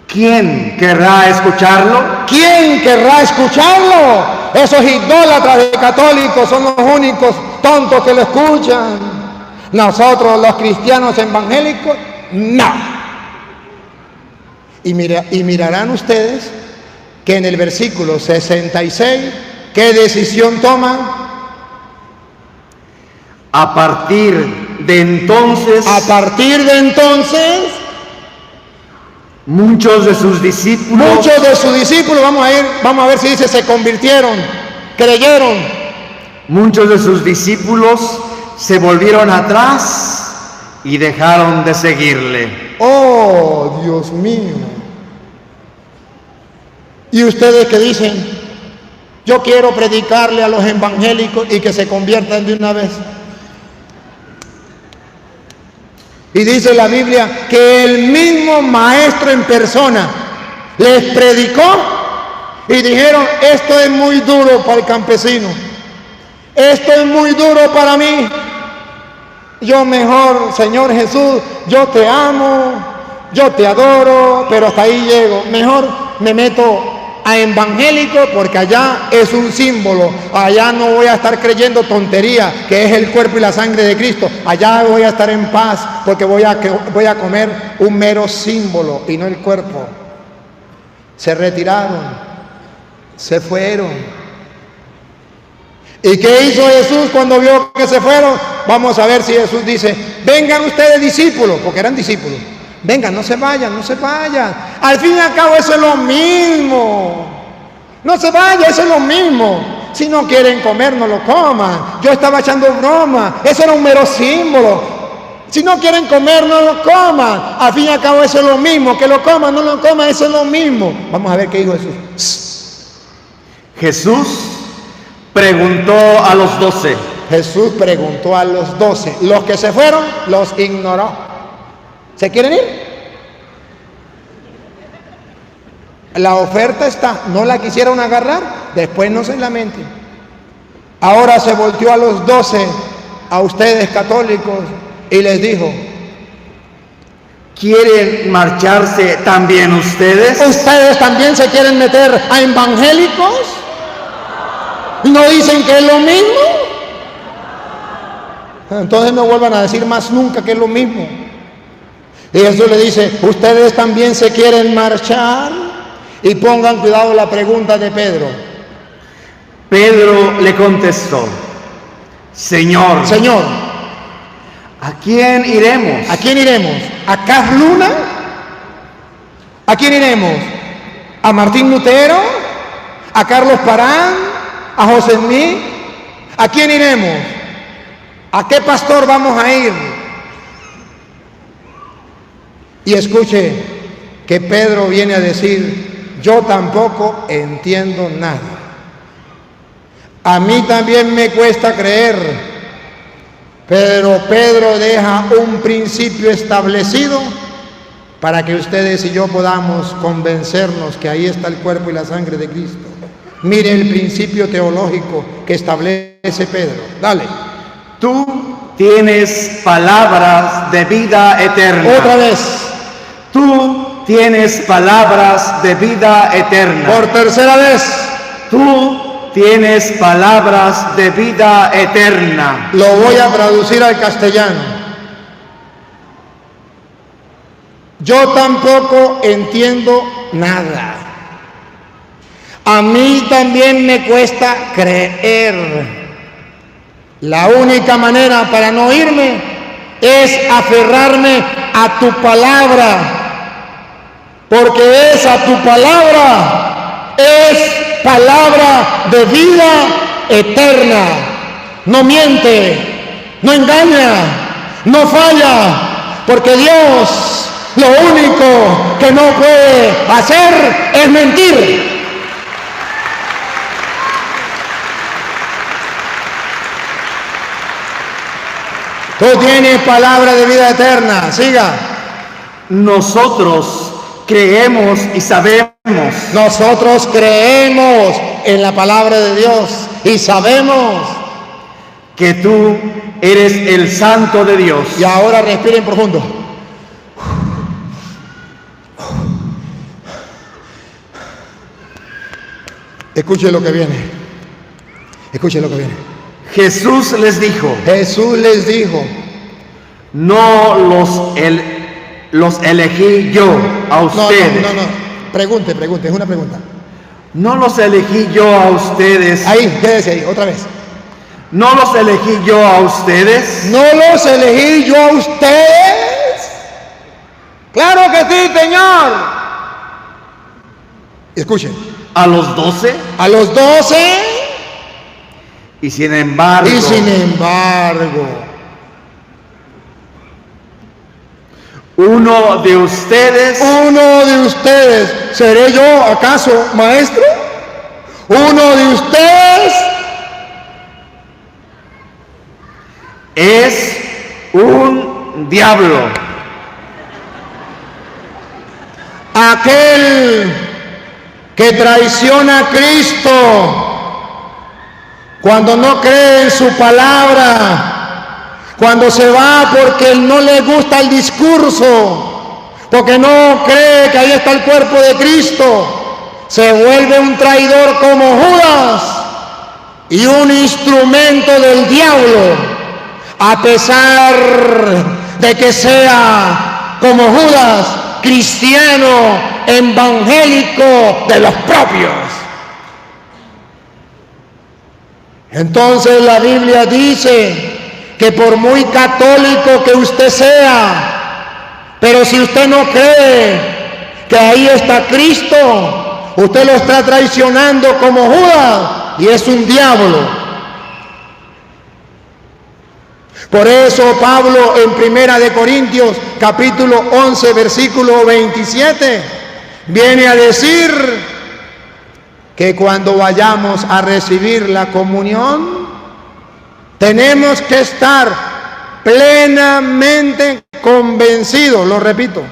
¿Quién querrá escucharlo? ¿Quién querrá escucharlo? Esos idólatras de católicos son los únicos tontos que lo escuchan. Nosotros, los cristianos evangélicos, no. Y mirarán ustedes que en el versículo 66, ¿qué decisión toman? A partir de entonces, muchos de sus discípulos, vamos a ver si dice se convirtieron, creyeron. Muchos de sus discípulos se volvieron atrás y dejaron de seguirle. Oh, Dios mío. ¿Y ustedes qué dicen? Yo quiero predicarle a los evangélicos y que se conviertan de una vez. Y dice la Biblia que el mismo maestro en persona les predicó y dijeron, esto es muy duro para el campesino, esto es muy duro para mí. Yo mejor, Señor Jesús, yo te amo, yo te adoro, pero hasta ahí llego. Mejor me meto a evangélico porque allá es un símbolo. Allá no voy a estar creyendo tontería que es el cuerpo y la sangre de Cristo. Allá voy a estar en paz porque voy a comer un mero símbolo y no el cuerpo. Se retiraron, se fueron. ¿Y qué hizo Jesús cuando vio que se fueron? Vamos a ver si Jesús dice, vengan ustedes discípulos, porque eran discípulos. Vengan, no se vayan, no se vayan. Al fin y al cabo eso es lo mismo. No se vayan, eso es lo mismo. Si no quieren comer, no lo coman. Yo estaba echando broma. Eso era un mero símbolo. Si no quieren comer, no lo coman. Al fin y al cabo eso es lo mismo. Que lo coman, no lo coman, eso es lo mismo. Vamos a ver qué dijo Jesús. Jesús preguntó a los 12. Jesús preguntó a los 12. Los que se fueron, los ignoró. ¿Se quieren ir? La oferta está, no la quisieron agarrar, después no se lamenten. Ahora se volteó a los 12, a ustedes católicos, y les dijo, ¿quieren marcharse también ustedes? ¿Ustedes también se quieren meter a evangélicos? ¿No dicen que es lo mismo? Entonces no vuelvan a decir más nunca que es lo mismo. Y Jesús le dice, ¿ustedes también se quieren marchar? Y pongan cuidado la pregunta de Pedro. Pedro le contestó, Señor, ¿a quién iremos? ¿A quién iremos? ¿A Carl Luna? ¿A quién iremos? ¿A Martín Lutero? ¿A Carlos Parán? ¿A José Smith? ¿A quién iremos? ¿A qué pastor vamos a ir? Y escuche que Pedro viene a decir, yo tampoco entiendo nada. A mí también me cuesta creer, pero Pedro deja un principio establecido para que ustedes y yo podamos convencernos que ahí está el cuerpo y la sangre de Cristo. Mire el principio teológico que establece Pedro. Dale. Tú tienes palabras de vida eterna. Otra vez. Tú tienes palabras de vida eterna. Por tercera vez. Tú tienes palabras de vida eterna. Lo voy a traducir al castellano. Yo tampoco entiendo nada. A mí también me cuesta creer. La única manera para no irme es aferrarme a tu palabra, porque esa tu palabra es palabra de vida eterna. No miente, no engaña, no falla, porque Dios lo único que no puede hacer es mentir. Tú tienes palabra de vida eterna. Siga. Nosotros creemos y sabemos. Nosotros creemos en la palabra de Dios y sabemos que tú eres el Santo de Dios. Y ahora respiren profundo. Escuche lo que viene. Escuche lo que viene. Jesús les dijo. Jesús les dijo. No los elegí yo a ustedes. No. Pregunte, es una pregunta. No los elegí yo a ustedes. Ahí, quédese ahí, otra vez. No los elegí yo a ustedes. No los elegí yo a ustedes. Claro que sí, Señor. Escuchen. A los 12. A los 12. Y sin embargo. Uno de ustedes. ¿Seré yo acaso maestro? Uno de ustedes es un diablo. Aquel que traiciona a Cristo cuando no cree en su palabra, cuando se va porque no le gusta el discurso, porque no cree que ahí está el cuerpo de Cristo, se vuelve un traidor como Judas y un instrumento del diablo, a pesar de que sea como Judas, cristiano, evangélico de los propios. Entonces la Biblia dice que por muy católico que usted sea, pero si usted no cree que ahí está Cristo, usted lo está traicionando como Judas y es un diablo. Por eso Pablo en 1 de Corintios capítulo 11 versículo 27 viene a decir que cuando vayamos a recibir la comunión tenemos que estar plenamente convencidos, lo repito,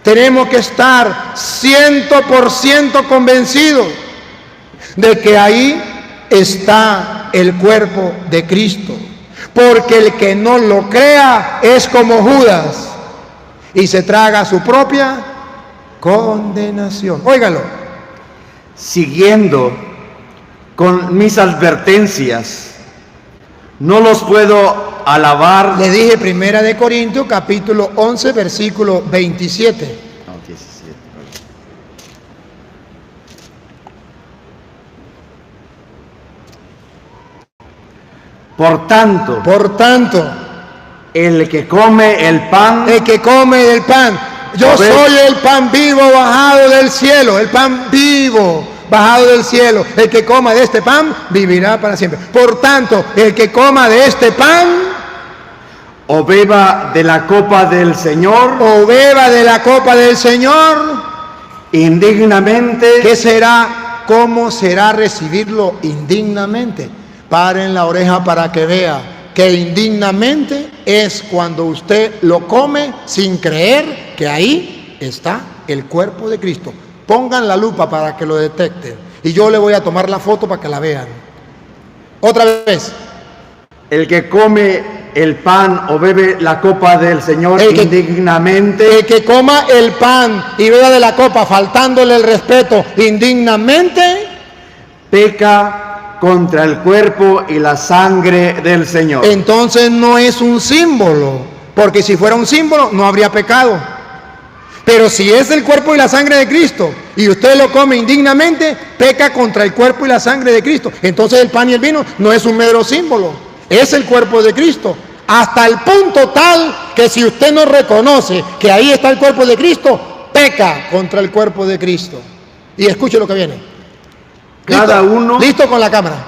tenemos que estar 100% convencidos de que ahí está el cuerpo de Cristo. Porque el que no lo crea es como Judas y se traga su propia condenación. Óigalo. Siguiendo con mis advertencias, no los puedo alabar. Le dije 1 de Corintios capítulo 11 versículo 27. No, 17. Por tanto, el que come el pan, yo soy el pan vivo bajado del cielo, el pan vivo bajado del cielo. El que coma de este pan vivirá para siempre. Por tanto, el que coma de este pan o beba de la copa del Señor, o beba de la copa del Señor, indignamente, ¿qué será? ¿Cómo será recibirlo indignamente? Paren la oreja para que vea que indignamente es cuando usted lo come sin creer que ahí está el cuerpo de Cristo. Pongan la lupa para que lo detecten y yo le voy a tomar la foto para que la vean. Otra vez. El que come el pan o bebe la copa del Señor indignamente, el que coma el pan y beba de la copa faltándole el respeto indignamente, peca contra el cuerpo y la sangre del Señor. Entonces no es un símbolo, porque si fuera un símbolo no habría pecado. Pero si es el cuerpo y la sangre de Cristo y usted lo come indignamente, peca contra el cuerpo y la sangre de Cristo. Entonces el pan y el vino no es un mero símbolo, es el cuerpo de Cristo. Hasta el punto tal que si usted no reconoce que ahí está el cuerpo de Cristo, peca contra el cuerpo de Cristo. Y escuche lo que viene. Cada uno, listo con la cámara.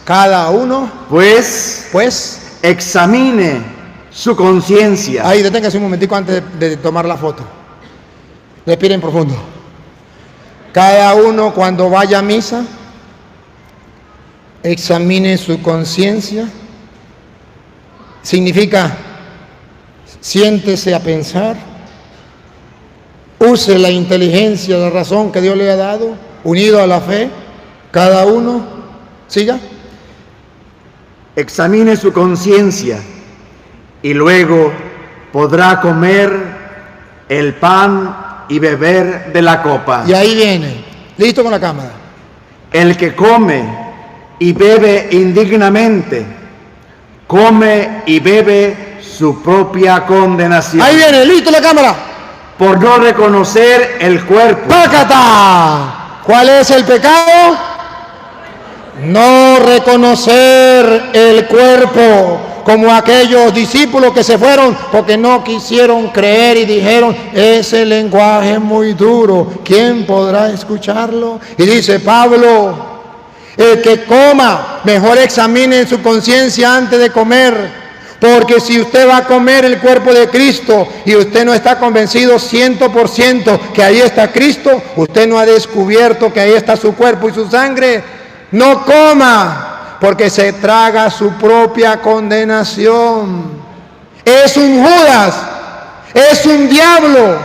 Cada uno, pues examine su conciencia. Ahí, deténgase un momentico antes de tomar la foto. Respiren profundo. Cada uno cuando vaya a misa, examine su conciencia. Significa, siéntese a pensar, use la inteligencia, la razón que Dios le ha dado, unido a la fe, cada uno, siga. Examine su conciencia y luego podrá comer el pan y beber de la copa. Y ahí viene, listo con la cámara. El que come y bebe indignamente, come y bebe su propia condenación. Ahí viene, listo la cámara. Por no reconocer el cuerpo. ¡Pácata! ¿Cuál es el pecado? No reconocer el cuerpo, como aquellos discípulos que se fueron porque no quisieron creer y dijeron, ese lenguaje es muy duro, ¿quién podrá escucharlo? Y dice Pablo, el que coma, mejor examine su conciencia antes de comer, porque si usted va a comer el cuerpo de Cristo y usted no está convencido 100% que ahí está Cristo, usted no ha descubierto que ahí está su cuerpo y su sangre, no coma, porque se traga su propia condenación. Es un Judas, es un diablo,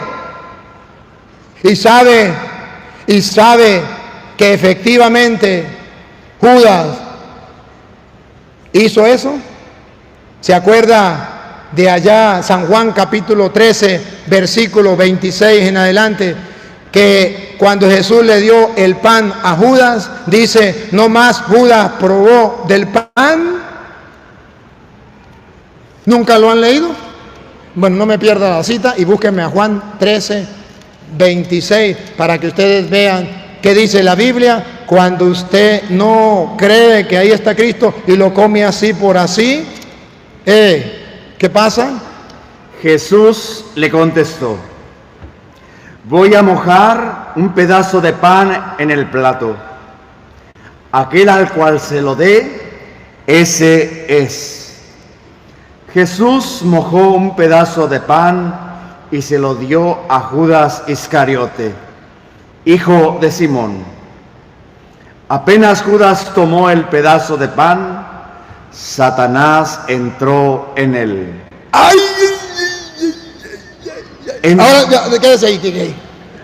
y sabe que efectivamente Judas hizo eso. ¿Se acuerda de allá San Juan capítulo 13, versículo 26 en adelante? Que cuando Jesús le dio el pan a Judas, dice, no más Judas probó del pan. ¿Nunca lo han leído? Bueno, no me pierda la cita y búsquenme a Juan 13, 26 para que ustedes vean qué dice la Biblia. Cuando usted no cree que ahí está Cristo y lo come así por así, ¿qué pasa? Jesús le contestó, voy a mojar un pedazo de pan en el plato. Aquel al cual se lo dé, ese es. Jesús mojó un pedazo de pan y se lo dio a Judas Iscariote, hijo de Simón. Apenas Judas tomó el pedazo de pan, Satanás entró en él. ¡Ay! Ahora, quédese ahí.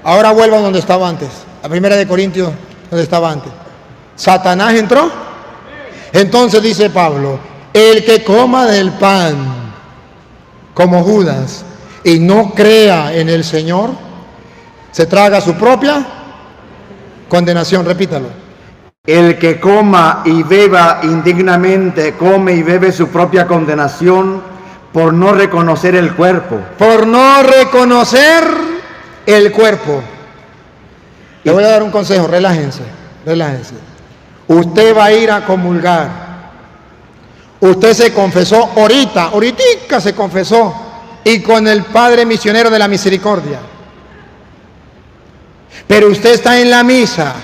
Ahora vuelvan donde estaba antes. La 1 de Corintios, donde estaba antes. ¿Satanás entró? Entonces dice Pablo, el que coma del pan, como Judas, y no crea en el Señor, se traga su propia condenación. Repítalo. El que coma y beba indignamente, come y bebe su propia condenación por no reconocer el cuerpo. Por no reconocer el cuerpo. Le voy a dar un consejo, relájense. Usted va a ir a comulgar. Usted se confesó ahorita se confesó, y con el Padre Misionero de la Misericordia. Pero usted está en la misa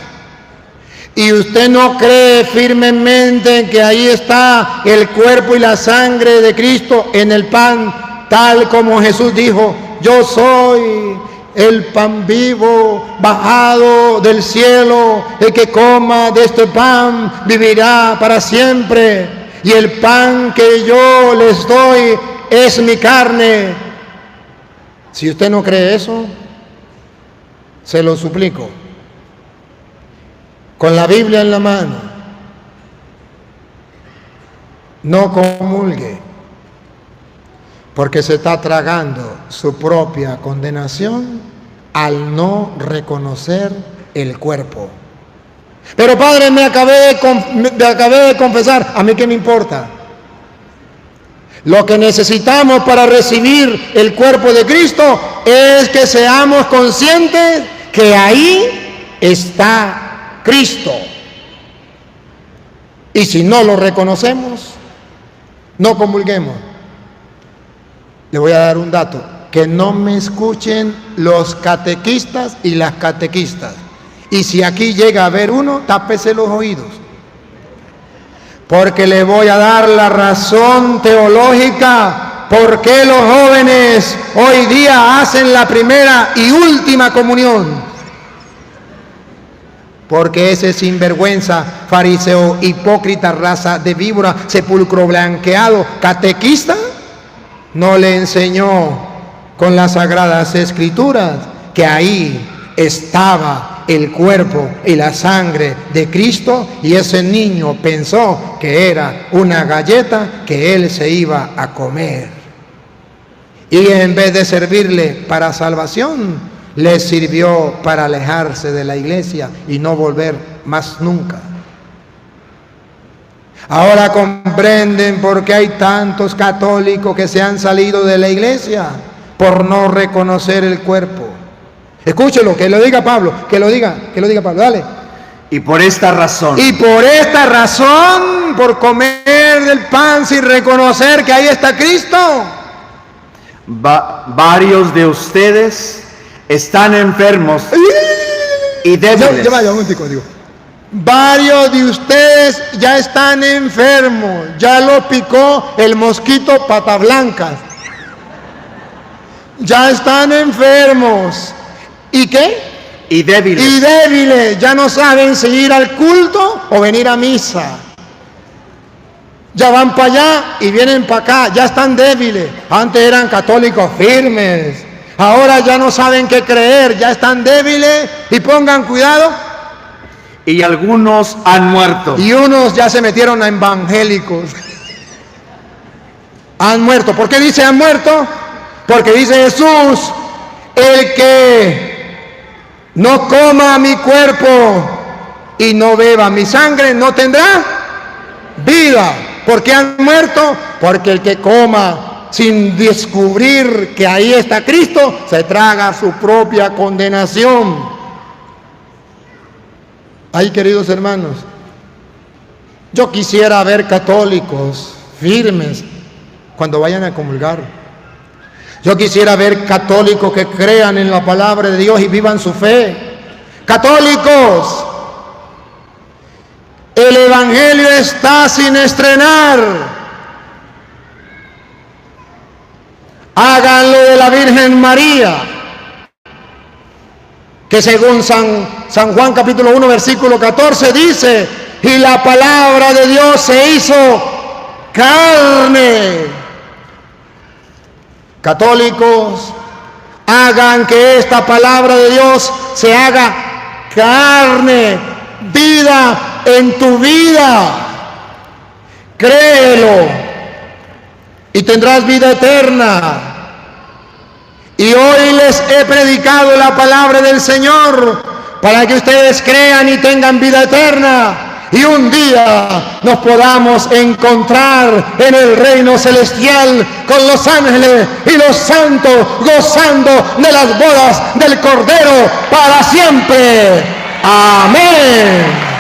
y usted no cree firmemente en que ahí está el cuerpo y la sangre de Cristo en el pan, tal como Jesús dijo, yo soy el pan vivo bajado del cielo, el que coma de este pan vivirá para siempre, y el pan que yo les doy es mi carne. Si usted no cree eso, se lo suplico, con la Biblia en la mano, no comulgue, porque se está tragando su propia condenación al no reconocer el cuerpo. Pero Padre, me acabé de confesar, ¿a mí qué me importa? Lo que necesitamos para recibir el cuerpo de Cristo es que seamos conscientes que ahí está Cristo. Y si no lo reconocemos, no comulguemos. Le voy a dar un dato, que no me escuchen los catequistas y las catequistas. Y si aquí llega a haber uno, tápese los oídos. Porque le voy a dar la razón teológica por qué los jóvenes hoy día hacen la primera y última comunión. Porque ese sinvergüenza, fariseo, hipócrita, raza de víbora, sepulcro blanqueado, catequista, no le enseñó con las sagradas escrituras que ahí estaba el cuerpo y la sangre de Cristo, y ese niño pensó que era una galleta que él se iba a comer, y en vez de servirle para salvación, le sirvió para alejarse de la iglesia y no volver más nunca. Ahora comprenden por qué hay tantos católicos que se han salido de la iglesia por no reconocer el cuerpo. Escúchelo, que lo diga Pablo, que lo diga Pablo, dale. Y por esta razón, por comer del pan sin reconocer que ahí está Cristo, varios de ustedes están enfermos y débiles. Varios de ustedes ya están enfermos, ya lo picó el mosquito pata blancas. Ya están enfermos. ¿Y qué? Y débiles. Y débiles, ya no saben si ir al culto o venir a misa. Ya van para allá y vienen para acá, ya están débiles. Antes eran católicos firmes, ahora ya no saben qué creer, ya están débiles, y pongan cuidado. Y algunos han muerto. Y unos ya se metieron a evangélicos. Han muerto. ¿Por qué dice han muerto? Porque dice Jesús, el que no coma mi cuerpo y no beba mi sangre no tendrá vida. ¿Por qué han muerto? Porque el que coma sin descubrir que ahí está Cristo, se traga su propia condenación. Ay, queridos hermanos, yo quisiera ver católicos firmes cuando vayan a comulgar. Yo quisiera ver católicos que crean en la palabra de Dios y vivan su fe. Católicos, el evangelio está sin estrenar. Háganlo de la Virgen María, que según San Juan capítulo 1 versículo 14 dice, y la palabra de Dios se hizo carne. Católicos, hagan que esta palabra de Dios se haga carne, vida en tu vida. Créelo y tendrás vida eterna. Y hoy les he predicado la palabra del Señor para que ustedes crean y tengan vida eterna. Y un día nos podamos encontrar en el reino celestial con los ángeles y los santos gozando de las bodas del Cordero para siempre. Amén.